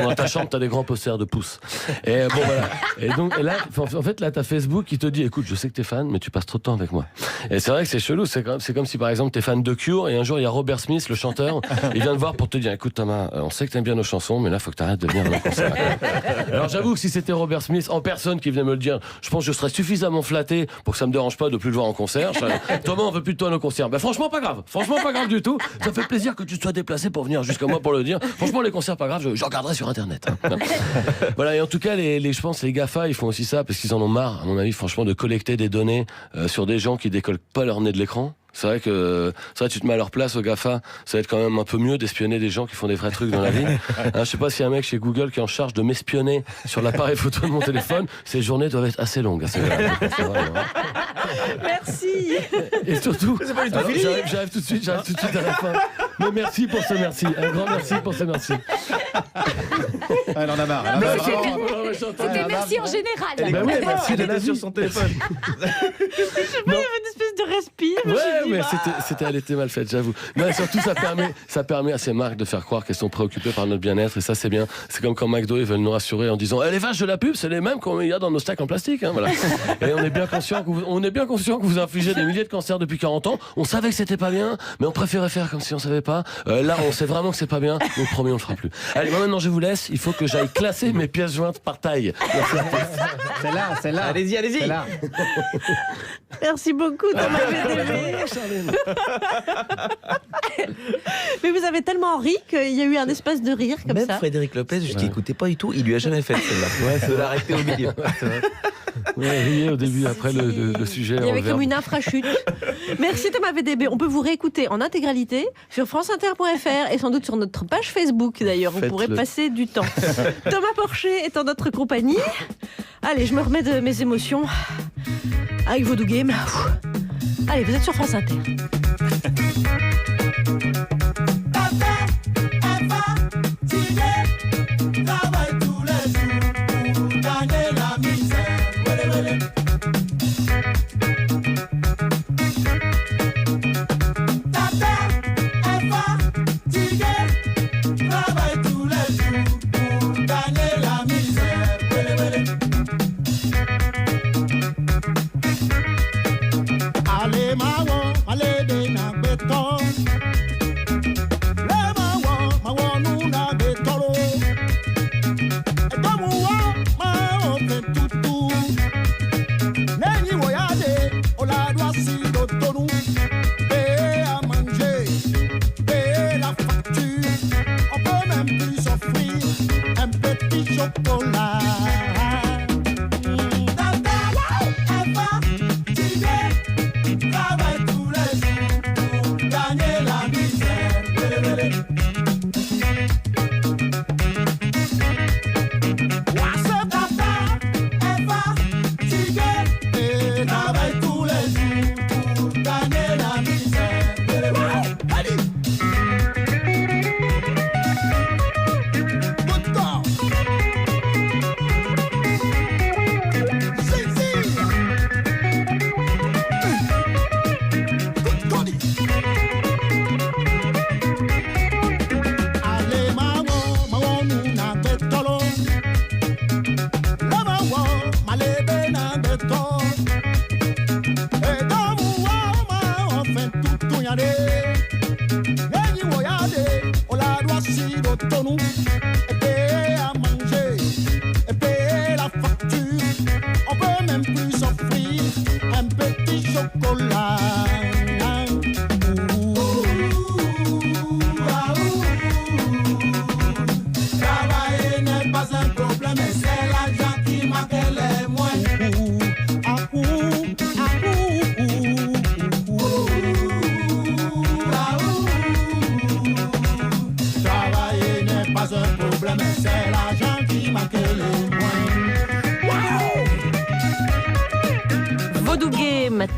dans ta chambre t'as des grands posters de pouces. Et bon voilà. Et donc là, en fait là t'as Facebook qui te dit écoute, je sais que t'es fan, mais tu passes trop de temps avec moi. Et c'est vrai que c'est chelou. C'est comme si par exemple t'es fan de Cure et un jour il y a Robert Smith, le chanteur, il vient te voir pour te dire écoute Thomas, on sait que t'aimes bien nos chansons, mais là faut que t'arrêtes de venir à nos concerts. Alors j'avoue que si c'était Robert Smith en personne qui venait me le dire, je pense que je serais suffisamment flatté pour que ça me dérange pas de plus le voir en concert. Thomas, on veut plus de toi à nos concerts. Ben franchement pas grave du tout. Ça fait plaisir que tu te sois déplacé pour venir jusqu'à moi pour le dire. Franchement les concerts pas grave, je regarderai sur internet. Hein. Voilà, et en tout cas je pense les GAFA ils font aussi ça parce qu'ils en ont marre à mon avis franchement de collecter des données sur des gens qui décollent pas leur nez de l'écran. C'est vrai que tu te mets à leur place au GAFA, ça va être quand même un peu mieux d'espionner des gens qui font des vrais trucs dans la vie. Hein, je sais pas s'il y a un mec chez Google qui est en charge de m'espionner sur l'appareil photo de mon téléphone. Ces journées doivent être assez longues. Merci. Et surtout, j'arrive tout de suite à la fin. Mais merci pour ce merci. Un grand merci pour ce merci. Elle en a marre. C'était merci en général. Oui, merci de sur son téléphone. Je sais pas, il y avait une espèce de respire. Ouais, mais elle était mal faite, j'avoue. Mais surtout, ça permet à ces marques de faire croire qu'elles sont préoccupées par notre bien-être, et ça, c'est bien. C'est comme quand McDo, ils veulent nous rassurer en disant les vaches de la pub, c'est les mêmes qu'il y a dans nos steaks en plastique. Hein, voilà. Et on est bien conscient que vous infligez des milliers de cancers depuis 40 ans. On savait que c'était pas bien, mais on préférait faire comme si on savait pas. Là, on sait vraiment que c'est pas bien, donc promis, on le fera plus. Allez, moi maintenant, je vous laisse. Il faut que j'aille classer mes pièces jointes par taille. C'est là. Allez-y. Merci beaucoup, Thomas VDB. Mais vous avez tellement ri qu'il y a eu un espace de rire comme Même ça. Frédéric Lopez, qui n'écoutait pas du tout, il lui a jamais fait celle-là. Il l'a arrêté au milieu. Ouais, riez au début, après le sujet. Il y avait comme une infrachute. Merci Thomas VDB. On peut vous réécouter en intégralité sur franceinter.fr et sans doute sur notre page Facebook d'ailleurs. Vous pourrez passer du temps. Thomas Porcher est en notre compagnie. Allez, je me remets de mes émotions avec Vaudou Game. Allez, vous êtes sur France Inter.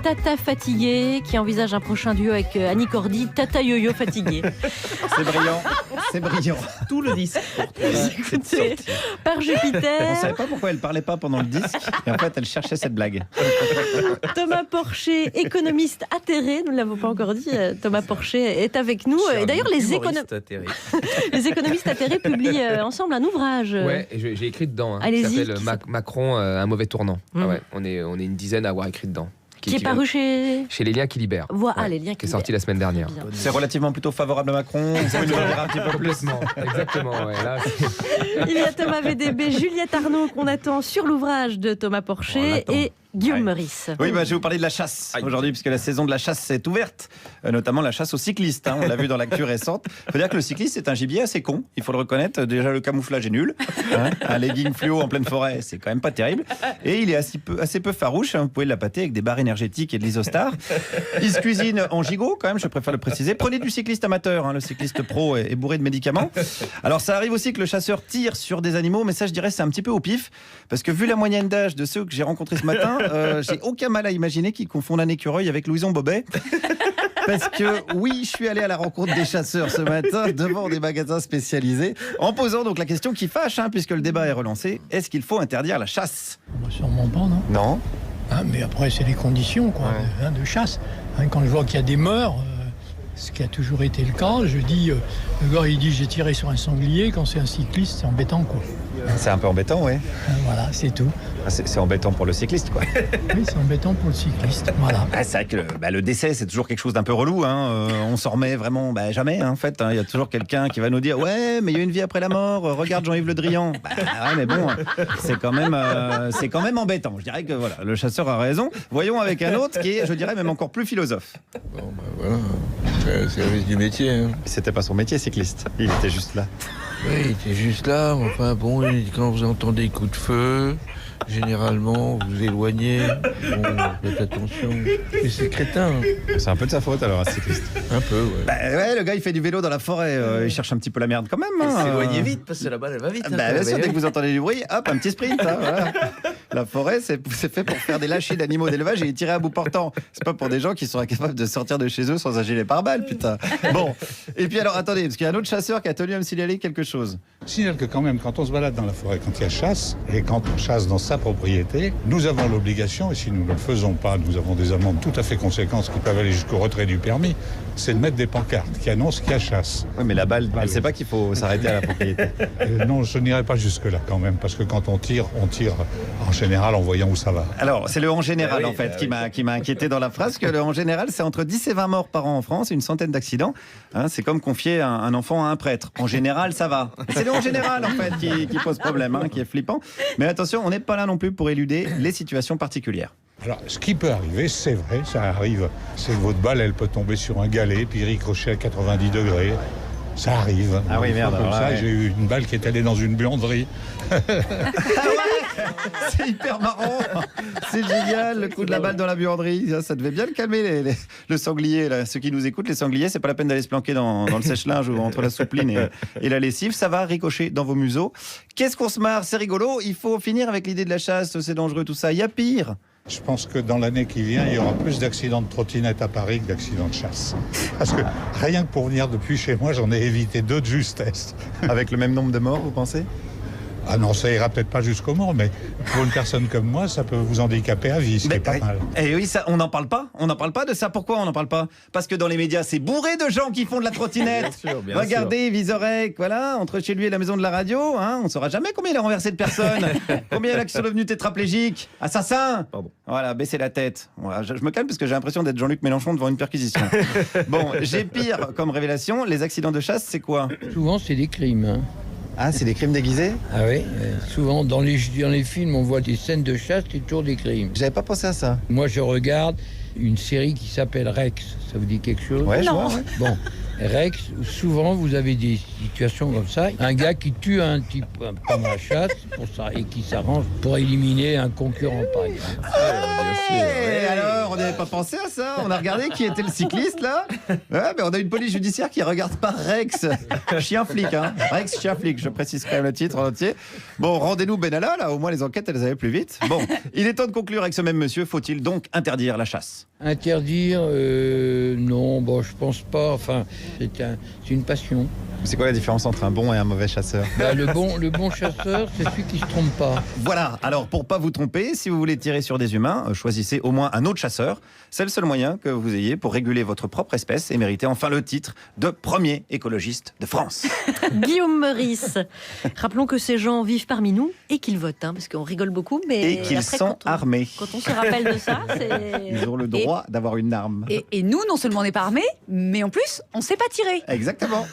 Tata fatiguée qui envisage un prochain duo avec Annie Cordy, Tata Yo-Yo fatiguée. C'est brillant. Tout le disque. Écoutez, par Jupiter. On savait pas pourquoi elle parlait pas pendant le disque et en fait elle cherchait cette blague. Thomas Porcher, économiste atterré, nous ne l'avons pas encore dit, Thomas Porcher est avec nous. Et d'ailleurs les économistes atterrés publient ensemble un ouvrage. Ouais, et j'ai écrit dedans. Allez-y. Qui s'appelle Macron, un mauvais tournant. Ah ouais, on est une dizaine à avoir écrit dedans. Qui est paru chez Les Liens qui libèrent. Les Liens qui est sorti la semaine dernière. C'est relativement plutôt favorable à Macron. Vous pouvez nous en dire un petit peu plus. Exactement. Ouais, là, il y a Thomas VDB, Juliette Arnaud qu'on attend sur l'ouvrage de Thomas Porcher et Guillaume Meurice. Oui, je vais vous parler de la chasse aujourd'hui, puisque la saison de la chasse est ouverte, notamment la chasse aux cyclistes. On l'a vu dans l'actu récente. Il faut dire que le cycliste, c'est un gibier assez con, il faut le reconnaître. Déjà, le camouflage est nul. Un legging fluo en pleine forêt, c'est quand même pas terrible. Et il est assez peu farouche. Vous pouvez l'appâter avec des barres énergétiques et de l'isostar. Il se cuisine en gigot, quand même, je préfère le préciser. Prenez du cycliste amateur, le cycliste pro est bourré de médicaments. Alors, ça arrive aussi que le chasseur tire sur des animaux, mais ça, je dirais, c'est un petit peu au pif. Parce que vu la moyenne d'âge de ceux que j'ai rencontrés ce matin, j'ai aucun mal à imaginer qu'ils confondent un écureuil avec Louison Bobet. Parce que oui, je suis allé à la rencontre des chasseurs ce matin devant des magasins spécialisés, en posant donc la question qui fâche, puisque le débat est relancé. Est-ce qu'il faut interdire la chasse ? Sûrement pas, non ? Non. Mais après, c'est les conditions de chasse. Quand je vois qu'il y a des meurtres, ce qui a toujours été le cas, je dis, le gars il dit j'ai tiré sur un sanglier, quand c'est un cycliste, c'est embêtant quoi. C'est un peu embêtant, oui. Voilà, c'est tout. C'est embêtant pour le cycliste, quoi. Oui, c'est embêtant pour le cycliste, voilà. C'est vrai que le décès, c'est toujours quelque chose d'un peu relou. On s'en remet vraiment jamais, en fait. Il y a toujours quelqu'un qui va nous dire « Ouais, mais il y a une vie après la mort, regarde Jean-Yves Le Drian. » Ouais, mais bon, c'est quand même embêtant. Je dirais que voilà, le chasseur a raison. Voyons avec un autre qui est, je dirais, même encore plus philosophe. Voilà, c'est le risque du métier. C'était pas son métier, cycliste. Il était juste là. Oui, il était juste là. Enfin bon, quand vous entendez des coups de feu, généralement, vous éloignez. Bon, faites attention. Mais c'est crétin. C'est un peu de sa faute alors, à ce cycliste. Un peu, ouais. Ouais, le gars, il fait du vélo dans la forêt. Il cherche un petit peu la merde quand même. S'éloignez vite parce que la balle, elle va vite. Bien sûr, dès que vous entendez du bruit, hop, un petit sprint. Voilà. La forêt, c'est fait pour faire des lâchers d'animaux d'élevage et les tirer à bout portant. C'est pas pour des gens qui sont incapables de sortir de chez eux sans un gilet pare-balles, putain. Bon. Et puis alors, attendez, parce qu'il y a un autre chasseur qui a tenu à me signaler quelque chose. Je signale que quand même, quand on se balade dans la forêt, quand il y a chasse, et quand on chasse dans sa propriété, nous avons l'obligation, et si nous ne le faisons pas, nous avons des amendes tout à fait conséquentes qui peuvent aller jusqu'au retrait du permis, c'est de mettre des pancartes qui annoncent qu'il y a chasse. Oui, mais la balle, elle sait pas qu'il faut s'arrêter à la propriété. Non, je n'irai pas jusque-là quand même, parce que quand on tire en général en voyant où ça va. Alors, c'est le en général, en fait, qui m'a inquiété dans la phrase, que le en général, c'est entre 10 et 20 morts par an en France, une centaine d'accidents. C'est comme confier un enfant à un prêtre. En général, ça va. C'est le en général, en fait, qui pose problème, qui est flippant. Mais attention, on n'est pas là non plus pour éluder les situations particulières. Alors, ce qui peut arriver, c'est vrai, ça arrive, c'est que votre balle, elle peut tomber sur un galet, puis ricocher à 90 degrés. Ça arrive. Ah oui, merde. Comme ça, j'ai eu une balle qui est allée dans une buanderie. C'est hyper marrant. C'est génial, le coup de la balle dans la buanderie. Ça devait bien le calmer, le sanglier. Là. Ceux qui nous écoutent, les sangliers, c'est pas la peine d'aller se planquer dans le sèche-linge ou entre la soupline et la lessive. Ça va ricocher dans vos museaux. Qu'est-ce qu'on se marre, c'est rigolo. Il faut finir avec l'idée de la chasse, c'est dangereux, tout ça. Il y a pire. Je pense que dans l'année qui vient, il y aura plus d'accidents de trottinette à Paris que d'accidents de chasse. Parce que rien que pour venir depuis chez moi, j'en ai évité 2 de justesse. Avec le même nombre de morts, vous pensez ? Ah non, ça ira peut-être pas jusqu'au mort, mais pour une personne comme moi, ça peut vous handicaper à vie, ce qui est pas mal. Et oui, ça, on n'en parle pas. On n'en parle pas de ça. Pourquoi on n'en parle pas ? Parce que dans les médias, c'est bourré de gens qui font de la trottinette. Bien Regardez, Visorec, voilà, entre chez lui et la maison de la radio, on ne saura jamais combien il a renversé de personnes, combien il y en a qui sont devenus tétraplégiques, assassins. Voilà, baissez la tête. Voilà, je me calme parce que j'ai l'impression d'être Jean-Luc Mélenchon devant une perquisition. Bon, j'ai pire comme révélation. Les accidents de chasse, c'est quoi ? Souvent, c'est des crimes. Ah, c'est des crimes déguisés ? Ah oui, souvent dans les films, on voit des scènes de chasse, c'est toujours des crimes. J'avais pas pensé à ça. Moi, je regarde une série qui s'appelle Rex. Ça vous dit quelque chose ? Ouais, je vois. Ouais. Bon, Rex, souvent vous avez des situations comme ça. Un gars qui tue un type pendant la chasse pour ça, et qui s'arrange pour éliminer un concurrent, par exemple. Et alors, on n'avait pas pensé à ça. On a regardé qui était le cycliste, là. Ouais, mais on a une police judiciaire qui regarde pas Rex. Chien flic, Rex, chien flic. Je précise quand même le titre en entier. Bon, rendez-nous Benalla, là. Au moins, les enquêtes, elles allaient plus vite. Bon, il est temps de conclure avec ce même monsieur. Faut-il donc interdire la chasse ? Interdire, non, bon, je pense pas. Enfin, c'est une passion. C'est quoi la différence entre un bon et un mauvais chasseur ? Le bon chasseur, c'est celui qui se trompe pas. Voilà, alors pour pas vous tromper, si vous voulez tirer sur des humains, choisissez au moins un autre chasseur. C'est le seul moyen que vous ayez pour réguler votre propre espèce et mériter enfin le titre de premier écologiste de France. Guillaume Meurice. Rappelons que ces gens vivent parmi nous et qu'ils votent, parce qu'on rigole beaucoup, mais et qu'ils sont armés. Quand on se rappelle de ça, c'est... Ils ont le droit d'avoir une arme. Et nous, non seulement on n'est pas armés, mais en plus, on sait pas tirer. Exactement.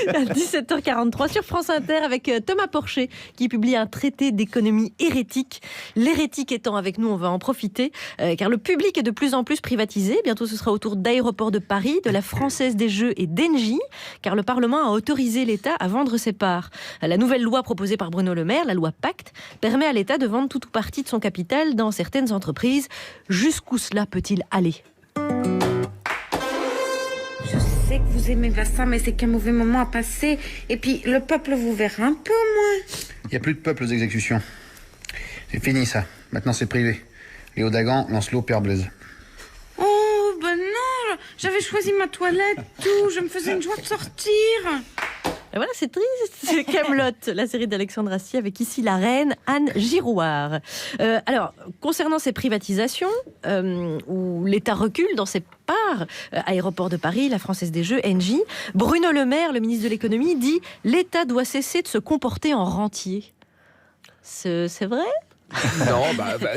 À 17h43 sur France Inter avec Thomas Porcher qui publie un traité d'économie hérétique. L'hérétique étant avec nous, on va en profiter car le public est de plus en plus privatisé. Bientôt ce sera au tour d'Aéroports de Paris, de la Française des Jeux et d'Engie car le Parlement a autorisé l'État à vendre ses parts. La nouvelle loi proposée par Bruno Le Maire, la loi Pacte, permet à l'État de vendre tout ou partie de son capital dans certaines entreprises. Jusqu'où cela peut-il aller ? Je sais que vous aimez Vincent, mais c'est qu'un mauvais moment à passer. Et puis, le peuple vous verra un peu au moins. Il n'y a plus de peuple aux exécutions. C'est fini, ça. Maintenant, c'est privé. Léo Dagan, Lancelot, Père Blaise. Oh, ben non. J'avais choisi ma toilette, tout. Je me faisais une joie de sortir. Et voilà, c'est triste. C'est Kaamelott, la série d'Alexandre Astier, avec ici la reine Anne Girouard. Alors, concernant ces privatisations, où l'État recule dans ses parts, Aéroport de Paris, la Française des Jeux, Engie, Bruno Le Maire, le ministre de l'économie, dit « L'État doit cesser de se comporter en rentier ». C'est vrai ?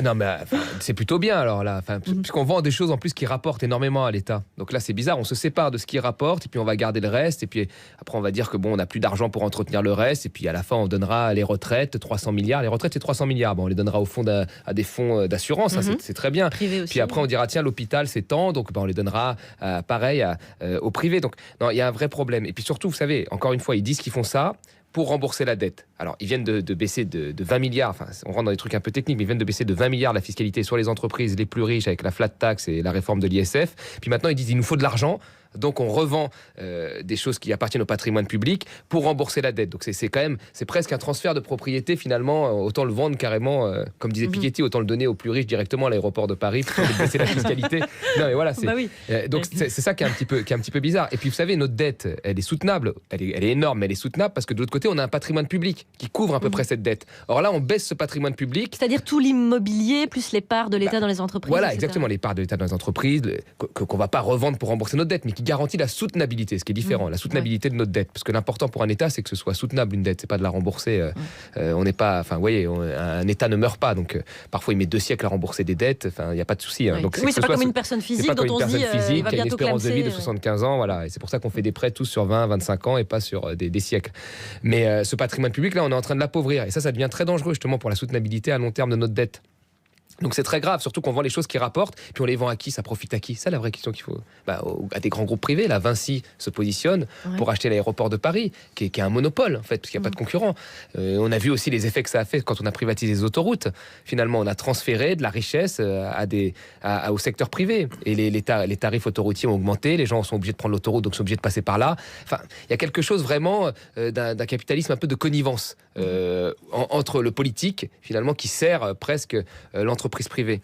Non, mais c'est plutôt bien alors là, puisqu'on vend des choses en plus qui rapportent énormément à l'État. Donc là c'est bizarre, on se sépare de ce qui rapporte et puis on va garder le reste et puis après on va dire que bon, on n'a plus d'argent pour entretenir le reste et puis à la fin on donnera les retraites, 300 milliards. Les retraites c'est 300 milliards, bon, on les donnera au fond à des fonds d'assurance, ça, c'est très bien. Puis après on dira tiens l'hôpital c'est tant, donc on les donnera pareil au privé. Donc non, il y a un vrai problème. Et puis surtout vous savez, encore une fois ils disent qu'ils font ça pour rembourser la dette. Alors, ils viennent de baisser de 20 milliards, enfin, on rentre dans des trucs un peu techniques, mais ils viennent de baisser de 20 milliards la fiscalité sur les entreprises les plus riches avec la flat tax et la réforme de l'ISF. Puis maintenant, ils disent il nous faut de l'argent, donc on revend des choses qui appartiennent au patrimoine public pour rembourser la dette. Donc c'est presque un transfert de propriété finalement, autant le vendre carrément, comme disait Piketty, autant le donner aux plus riches directement à l'aéroport de Paris pour baisser la fiscalité. Non mais voilà, donc c'est ça qui est un petit peu bizarre. Et puis vous savez, notre dette, elle est soutenable, elle est énorme, mais elle est soutenable parce que de l'autre côté, on a un patrimoine public qui couvre à peu près cette dette. Or là, on baisse ce patrimoine public. C'est-à-dire tout l'immobilier plus les parts de l'État dans les entreprises. Voilà, etc. exactement, les parts de l'État dans les entreprises qu'on va pas revendre pour rembourser notre dette, mais qui garantit la soutenabilité, ce qui est différent, la soutenabilité de notre dette. Parce que l'important pour un État, c'est que ce soit soutenable une dette, c'est pas de la rembourser. On n'est pas, enfin, vous voyez, un État ne meurt pas, donc parfois il met 2 siècles à rembourser des dettes. Enfin, il n'y a pas de souci. Donc c'est pas comme une personne physique dont on se dit qui va a une bientôt espérance de vie de clamser, 75 ans, voilà. Et c'est pour ça qu'on fait des prêts tous sur 20, 25 ans et pas sur des siècles. Mais ce patrimoine public, là, on est en train de l'appauvrir. Et ça devient très dangereux justement pour la soutenabilité à long terme de notre dette. Donc c'est très grave, surtout qu'on vend les choses qui rapportent, puis on les vend à qui ? Ça profite à qui ? C'est la vraie question qu'il faut. À des grands groupes privés. Là, Vinci se positionne pour acheter l'aéroport de Paris, qui est un monopole en fait, parce qu'il n'y a pas de concurrent. On a vu aussi les effets que ça a fait quand on a privatisé les autoroutes. Finalement, on a transféré de la richesse au secteur privé. Et les tarifs autoroutiers ont augmenté, les gens sont obligés de prendre l'autoroute, donc sont obligés de passer par là. Enfin, il y a quelque chose vraiment d'un capitalisme un peu de connivence entre le politique, finalement, qui sert presque l'entreprise privée.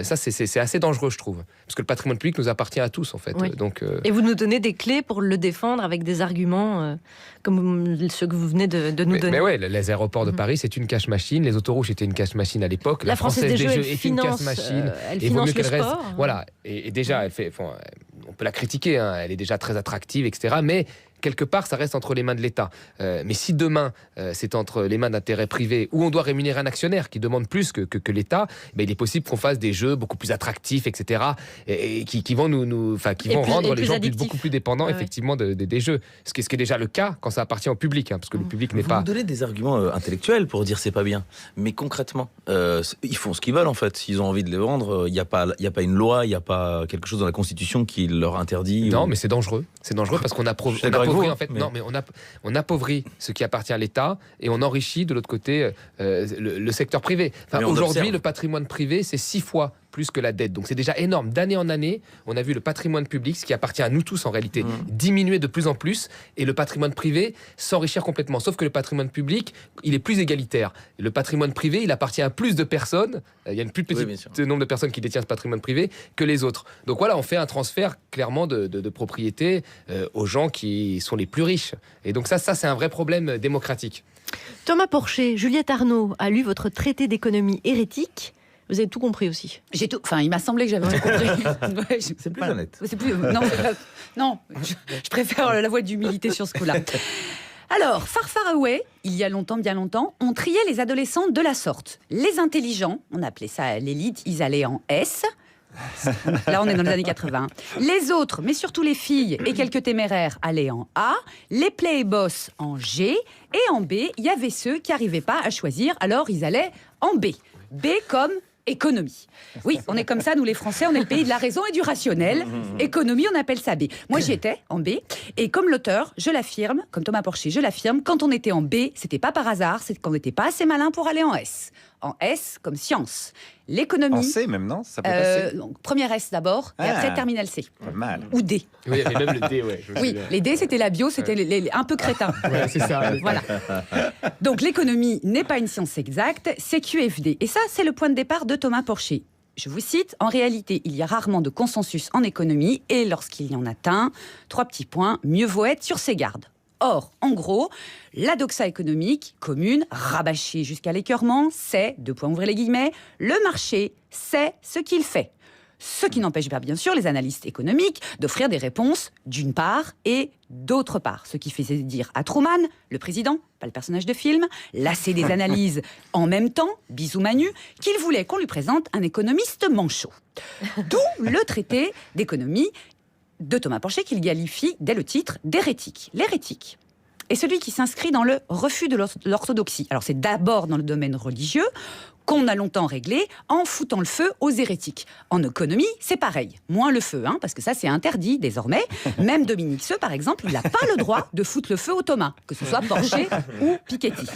Ça, c'est assez dangereux, je trouve. Parce que le patrimoine public nous appartient à tous, en fait. Oui. Donc, Et vous nous donnez des clés pour le défendre avec des arguments comme ceux que vous venez de nous donner. Mais ouais, les aéroports de Paris, c'est une cash machine. Les autoroutes étaient une cash machine à l'époque. La Française des Jeux est une cash machine. Elle finance le sport. Voilà. Et déjà, elle fait... on peut la critiquer, hein, elle est déjà très attractive, etc. Mais quelque part, ça reste entre les mains de l'État. Mais si demain, c'est entre les mains d'intérêts privés, où on doit rémunérer un actionnaire qui demande plus que l'État, il est possible qu'on fasse des jeux beaucoup plus attractifs, etc. Et qui vont rendre les gens beaucoup plus dépendants, effectivement, des jeux. Ce qui est déjà le cas quand ça appartient au public, hein, parce que le public n'est pas... Vous me donnez des arguments intellectuels pour dire c'est pas bien. Mais concrètement, ils font ce qu'ils veulent, en fait. S'ils ont envie de les vendre, il n'y a pas une loi, il n'y a pas quelque chose dans la Constitution qui leur interdit. Non, mais c'est dangereux. C'est dangereux parce qu'on appauvrit, en fait. Mais... Non, mais on appauvrit ce qui appartient à l'État et on enrichit de l'autre côté le secteur privé. Enfin, aujourd'hui, le patrimoine privé, c'est 6 fois plus que la dette. Donc c'est déjà énorme. D'année en année, on a vu le patrimoine public, ce qui appartient à nous tous en réalité, diminuer de plus en plus et le patrimoine privé s'enrichir complètement. Sauf que le patrimoine public, il est plus égalitaire. Le patrimoine privé, il appartient à plus de personnes. Il y a une plus petite nombre de personnes qui détiennent ce patrimoine privé que les autres. Donc voilà, on fait un transfert clairement de propriété aux gens qui sont les plus riches. Et donc ça c'est un vrai problème démocratique. Thomas Porcher, Juliette Arnaud a lu votre traité d'économie hérétique. Vous avez tout compris aussi. J'ai tout. Enfin, il m'a semblé que j'avais tout compris. C'est plus honnête. Non, je préfère la voie d'humilité sur ce coup-là. Alors, far far away, il y a longtemps, bien longtemps, on triait les adolescents de la sorte. Les intelligents, on appelait ça l'élite, ils allaient en S. Là, on est dans les années 80. Les autres, mais surtout les filles et quelques téméraires, allaient en A. Les playboss en G. Et en B, il y avait ceux qui n'arrivaient pas à choisir, alors ils allaient en B. B comme économie. Oui, on est comme ça, nous les Français, on est le pays de la raison et du rationnel. Économie, on appelle ça B. Moi, j'y étais en B. Et comme l'auteur, je l'affirme, comme Thomas Porcher, je l'affirme, quand on était en B, c'était pas par hasard, c'est qu'on n'était pas assez malin pour aller en S. En S comme science. L'économie... En C même, non? Ça peut passer. Donc, première S d'abord, et après terminale C. Pas mal. Ou D. Oui, mais même le D, ouais. Oui, les D, c'était la bio, c'était un peu crétin. Ouais, c'est ça. Voilà. Donc l'économie n'est pas une science exacte, c'est QFD. Et ça, c'est le point de départ de Thomas Porcher. Je vous cite, en réalité, il y a rarement de consensus en économie, et lorsqu'il y en a un, 3 petits points, mieux vaut être sur ses gardes. Or, en gros, la doxa économique commune, rabâchée jusqu'à l'écœurement, c'est, le marché sait ce qu'il fait. Ce qui n'empêche pas, bien sûr, les analystes économiques d'offrir des réponses d'une part et d'autre part. Ce qui faisait dire à Truman, le président, pas le personnage de film, lassé des analyses en même temps, bisous Manu, qu'il voulait qu'on lui présente un économiste manchot. D'où le traité d'économie de Thomas Porcher qu'il qualifie dès le titre d'hérétique. L'hérétique est celui qui s'inscrit dans le refus de l'orthodoxie. Alors c'est d'abord dans le domaine religieux qu'on a longtemps réglé en foutant le feu aux hérétiques. En économie, c'est pareil. Moins le feu, parce que ça, c'est interdit désormais. Même Dominique Seux, par exemple, il n'a pas le droit de foutre le feu aux Thomas, que ce soit Porcher ou Piketty.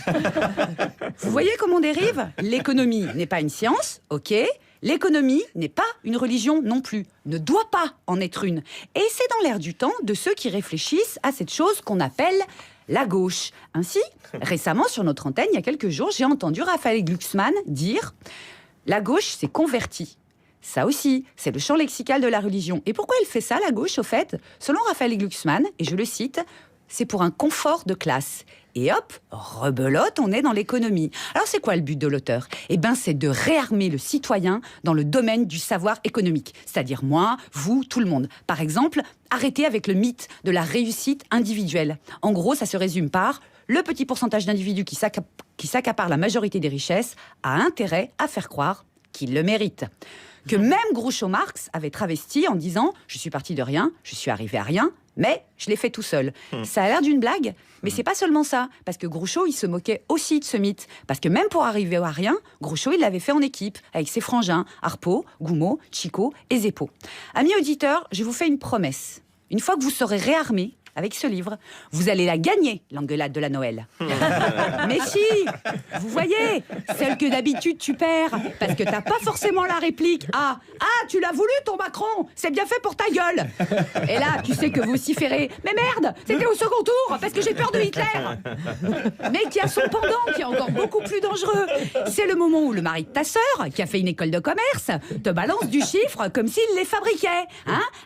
Vous voyez comment on dérive ? L'économie n'est pas une science, ok ? L'économie n'est pas une religion non plus, ne doit pas en être une. Et c'est dans l'air du temps de ceux qui réfléchissent à cette chose qu'on appelle la gauche. Ainsi, récemment, sur notre antenne, il y a quelques jours, j'ai entendu Raphaël Glucksmann dire « La gauche s'est convertie ». Ça aussi, c'est le champ lexical de la religion. Et pourquoi elle fait ça, la gauche, au fait ? Selon Raphaël Glucksmann, et je le cite, c'est pour un confort de classe. Et hop, rebelote, on est dans l'économie. Alors c'est quoi le but de l'auteur ? Eh bien c'est de réarmer le citoyen dans le domaine du savoir économique. C'est-à-dire moi, vous, tout le monde. Par exemple, arrêter avec le mythe de la réussite individuelle. En gros, ça se résume par le petit pourcentage d'individus qui s'accaparent la majorité des richesses a intérêt à faire croire qu'il le mérite. Que même Groucho Marx avait travesti en disant « Je suis parti de rien, je suis arrivé à rien, mais je l'ai fait tout seul ». Ça a l'air d'une blague, mais c'est pas seulement ça. Parce que Groucho, il se moquait aussi de ce mythe. Parce que même pour arriver à rien, Groucho, il l'avait fait en équipe, avec ses frangins, Harpo, Goumeau, Chico et Zeppo. Amis auditeurs, je vous fais une promesse. Une fois que vous serez réarmés avec ce livre, vous allez la gagner, l'engueulade de la Noël. Mais si, vous voyez, celle que d'habitude tu perds, parce que t'as pas forcément la réplique « Ah, tu l'as voulu ton Macron, c'est bien fait pour ta gueule !» Et là, tu sais que vous vociférez « Mais merde, c'était au second tour, parce que j'ai peur de Hitler !» Mais qui a son pendant, qui est encore beaucoup plus dangereux. C'est le moment où le mari de ta sœur, qui a fait une école de commerce, te balance du chiffre comme s'il les fabriquait.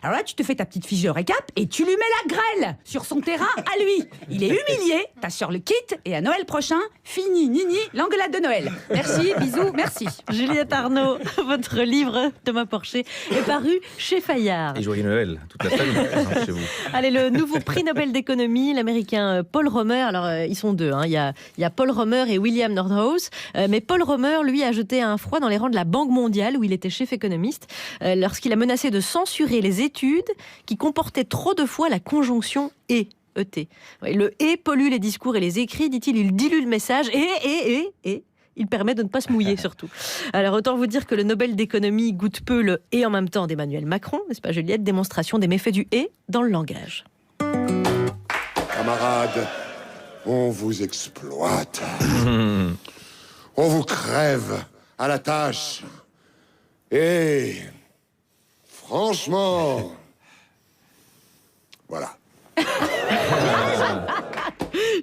Alors là, tu te fais ta petite fiche de récap et tu lui mets la grêle sur son terrain à lui. Il est humilié, ta sœur le quitte et à Noël prochain, fini, nini, l'engueulade de Noël. Merci, bisous, merci. Juliette Arnaud, votre livre, Thomas Porcher, est paru chez Fayard. Et joyeux Noël, toute la famille chez vous. Allez, le nouveau prix Nobel d'économie, l'américain Paul Romer. Alors, ils sont deux. Il y a Paul Romer et William Nordhaus. Mais Paul Romer, lui, a jeté un froid dans les rangs de la Banque mondiale, où il était chef économiste, lorsqu'il a menacé de censurer les études qui comportaient trop de fois la conjonction et. ET. Le « et » pollue les discours et les écrits, dit-il, il dilue le message et il permet de ne pas se mouiller surtout. Alors autant vous dire que le Nobel d'économie goûte peu le « et » en même temps d'Emmanuel Macron, n'est-ce pas Juliette ? Démonstration des méfaits du « et » dans le langage. Camarades, on vous exploite. On vous crève à la tâche. Et franchement, voilà.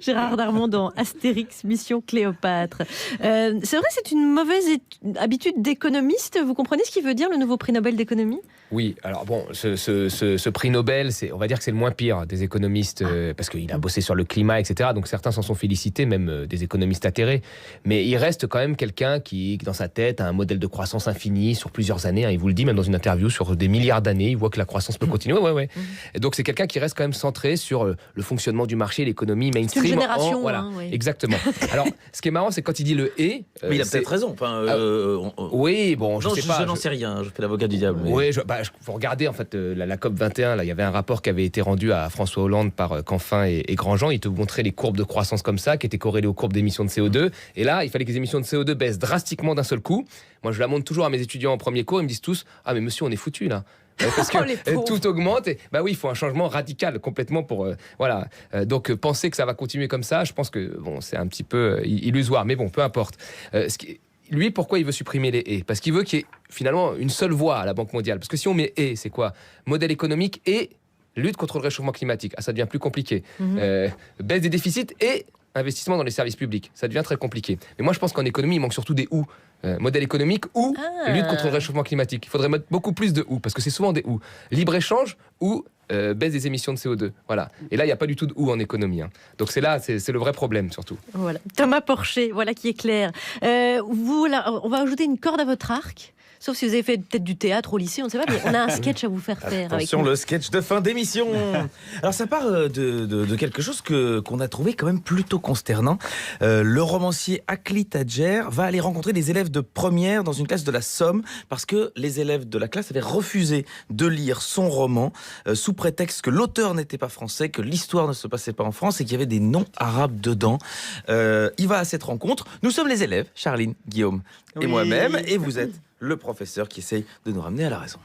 Gérard Darmon dans Astérix, Mission Cléopâtre. C'est vrai, c'est une mauvaise habitude d'économiste. Vous comprenez ce qu'il veut dire, le nouveau prix Nobel d'économie ? Oui, alors bon, ce prix Nobel, on va dire que c'est le moins pire des économistes, parce qu'il a bossé sur le climat, etc. Donc certains s'en sont félicités, même des économistes atterrés. Mais il reste quand même quelqu'un qui, dans sa tête, a un modèle de croissance infini sur plusieurs années. Il vous le dit, même dans une interview, sur des milliards d'années, il voit que la croissance peut continuer. Ouais. Et donc c'est quelqu'un qui reste quand même centré sur le fonctionnement du marché, l'économie mainstream. C'est une génération. Voilà, exactement. Alors, ce qui est marrant, c'est quand il dit le « et ». Mais il a peut-être raison. Oui, bon, je sais pas. Je n'en sais rien, je fais l'avocat du diable. Mais... Oui, faut regarder en fait la COP 21. Là, il y avait un rapport qui avait été rendu à François Hollande par Canfin et Grandjean. Ils te montraient les courbes de croissance comme ça, qui étaient corrélées aux courbes d'émissions de CO2. Et là, il fallait que les émissions de CO2 baissent drastiquement d'un seul coup. Moi, je la montre toujours à mes étudiants en premier cours. Ils me disent tous « Ah, mais monsieur, on est foutus là ». Parce que tout augmente et oui, il faut un changement radical complètement pour voilà. Donc penser que ça va continuer comme ça, je pense que bon, c'est un petit peu illusoire, mais bon, peu importe. Lui, pourquoi il veut supprimer les « et » ? Parce qu'il veut qu'il y ait finalement une seule voie à la Banque mondiale. Parce que si on met « et », c'est quoi ? Modèle économique et lutte contre le réchauffement climatique. Ah, ça devient plus compliqué. Baisse des déficits et investissement dans les services publics. Ça devient très compliqué. Mais moi, je pense qu'en économie, il manque surtout des « ou ». Modèle économique ou lutte contre le réchauffement climatique. Il faudrait mettre beaucoup plus de « ou », parce que c'est souvent des « ou ». Libre-échange ou baisse des émissions de CO2. Voilà. Et là, il n'y a pas du tout de ou en économie. Hein. Donc c'est le vrai problème surtout. Voilà. Thomas Porcher, voilà qui est clair. On va ajouter une corde à votre arc. Sauf si vous avez fait peut-être du théâtre au lycée, on ne sait pas, mais on a un sketch à vous faire faire. Attention, le sketch de fin d'émission. Alors ça part de quelque chose qu'on a trouvé quand même plutôt consternant. Le romancier Akli Tadjer va aller rencontrer des élèves de première dans une classe de la Somme parce que les élèves de la classe avaient refusé de lire son roman sous prétexte que l'auteur n'était pas français, que l'histoire ne se passait pas en France et qu'il y avait des noms arabes dedans. Il va à cette rencontre. Nous sommes les élèves, Charline, Guillaume et moi-même, et vous êtes le professeur qui essaye de nous ramener à la raison.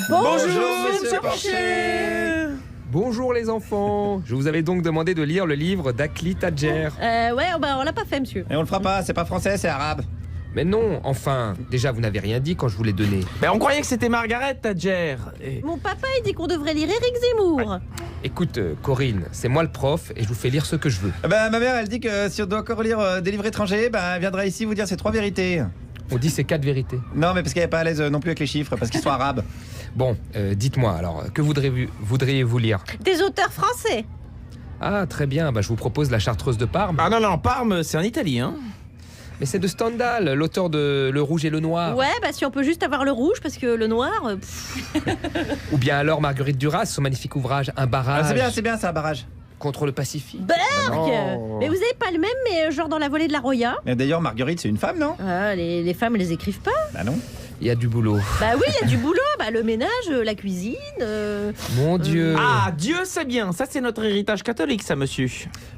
Bonjour, monsieur Porcher. Bonjour les enfants. Je vous avais donc demandé de lire le livre d'Akli Tadjer. On l'a pas fait, monsieur. Et on le fera pas, c'est pas français, c'est arabe. Mais non, enfin, déjà vous n'avez rien dit quand je vous l'ai donné. Mais on croyait que c'était Margaret Tadjer. Mon papa, il dit qu'on devrait lire Éric Zemmour. Écoute, Corinne, c'est moi le prof et je vous fais lire ce que je veux. Ma mère, elle dit que si on doit encore lire des livres étrangers, elle viendra ici vous dire ces 3 vérités. On dit ces 4 vérités. Non, mais parce qu'elle n'est pas à l'aise non plus avec les chiffres, parce qu'ils sont arabes. Bon, dites-moi alors, que voudriez-vous lire? Des auteurs français. Ah, très bien, je vous propose La Chartreuse de Parme. Ah non, Parme, c'est en Italie, hein. Mais c'est de Stendhal, l'auteur de Le Rouge et le Noir. Ouais, si on peut juste avoir le rouge, parce que le noir... Ou bien alors Marguerite Duras, son magnifique ouvrage Un barrage. Ah, c'est bien ça, un barrage. Contre le Pacifique. Berk. Mais vous avez pas le même, mais genre dans La Volée de la Roya. Mais d'ailleurs, Marguerite, c'est une femme, non? Les femmes, elles écrivent pas. Bah non. Il y a du boulot. Bah oui, il y a du boulot. Le ménage, la cuisine... Mon Dieu. Ah, Dieu c'est bien. Ça, c'est notre héritage catholique, ça, monsieur.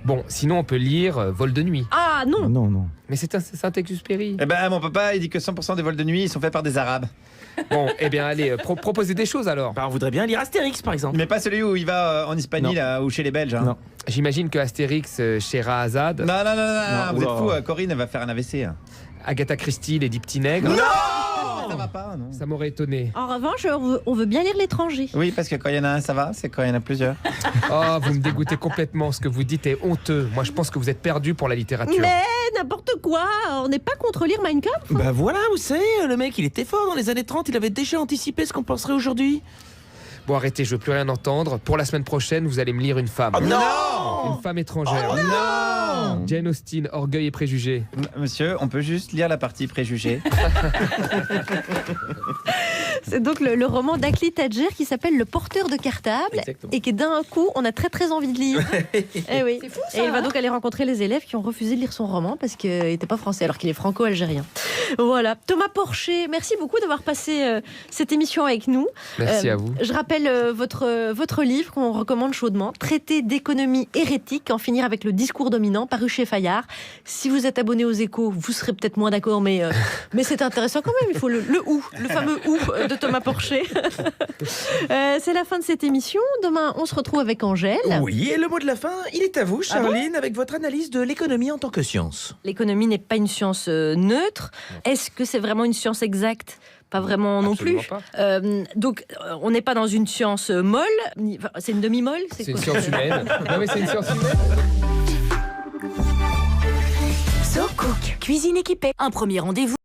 Bon, sinon on peut lire Vol de nuit. Ah non. Non. Mais c'est un Saint-Exupéry. Mon papa, il dit que 100% des vols de nuit, ils sont faits par des arabes. Bon, bien allez, proposez des choses alors. On voudrait bien lire Astérix, par exemple. Mais pas celui où il va en Hispanie, là, ou chez les Belges. Hein. Non. J'imagine que Astérix chez Rahazad. Non, vous êtes fou, Corinne, elle va faire un AVC. Agatha Christie, les 10 petits nègres. Non, ça va pas, non. Ça m'aurait étonné. En revanche, on veut bien lire L'étranger. Oui, parce que quand il y en a un, ça va, c'est quand il y en a plusieurs. Oh, vous me dégoûtez complètement. Ce que vous dites est honteux. Moi, je pense que vous êtes perdu pour la littérature. Mais n'importe quoi. On n'est pas contre lire Mein Kampf. Voilà, vous savez, le mec, il était fort dans les années 30. Il avait déjà anticipé ce qu'on penserait aujourd'hui. Bon, arrêtez, je veux plus rien entendre. Pour la semaine prochaine, vous allez me lire une femme. Oh non! Une femme étrangère. Oh non! Jane Austen, Orgueil et préjugés. Monsieur, on peut juste lire la partie préjugés. C'est donc le roman d'Akli Tadjer qui s'appelle Le porteur de cartable. Exactement. Et qui d'un coup, on a très très envie de lire. Eh oui. C'est fou, ça, et il va donc aller rencontrer les élèves qui ont refusé de lire son roman parce qu'il n'était pas français alors qu'il est franco-algérien. Voilà. Thomas Porcher, merci beaucoup d'avoir passé cette émission avec nous. Merci à vous. Je rappelle votre livre qu'on recommande chaudement, Traité d'économie hérétique, en finir avec le discours dominant, paru chez Fayard. Si vous êtes abonné aux Échos, vous serez peut-être moins d'accord, mais c'est intéressant quand même. Il faut le fameux ou de Thomas Porcher. C'est la fin de cette émission. Demain, on se retrouve avec Angèle. Oui, et le mot de la fin, il est à vous, Charline, avec votre analyse de l'économie en tant que science. L'économie n'est pas une science neutre. Est-ce que c'est vraiment une science exacte ? Pas vraiment non plus. Donc, on n'est pas dans une science molle. C'est une demi-molle. C'est une science humaine. Non, mais c'est une science humaine. So Cook, cuisine équipée. Un premier rendez-vous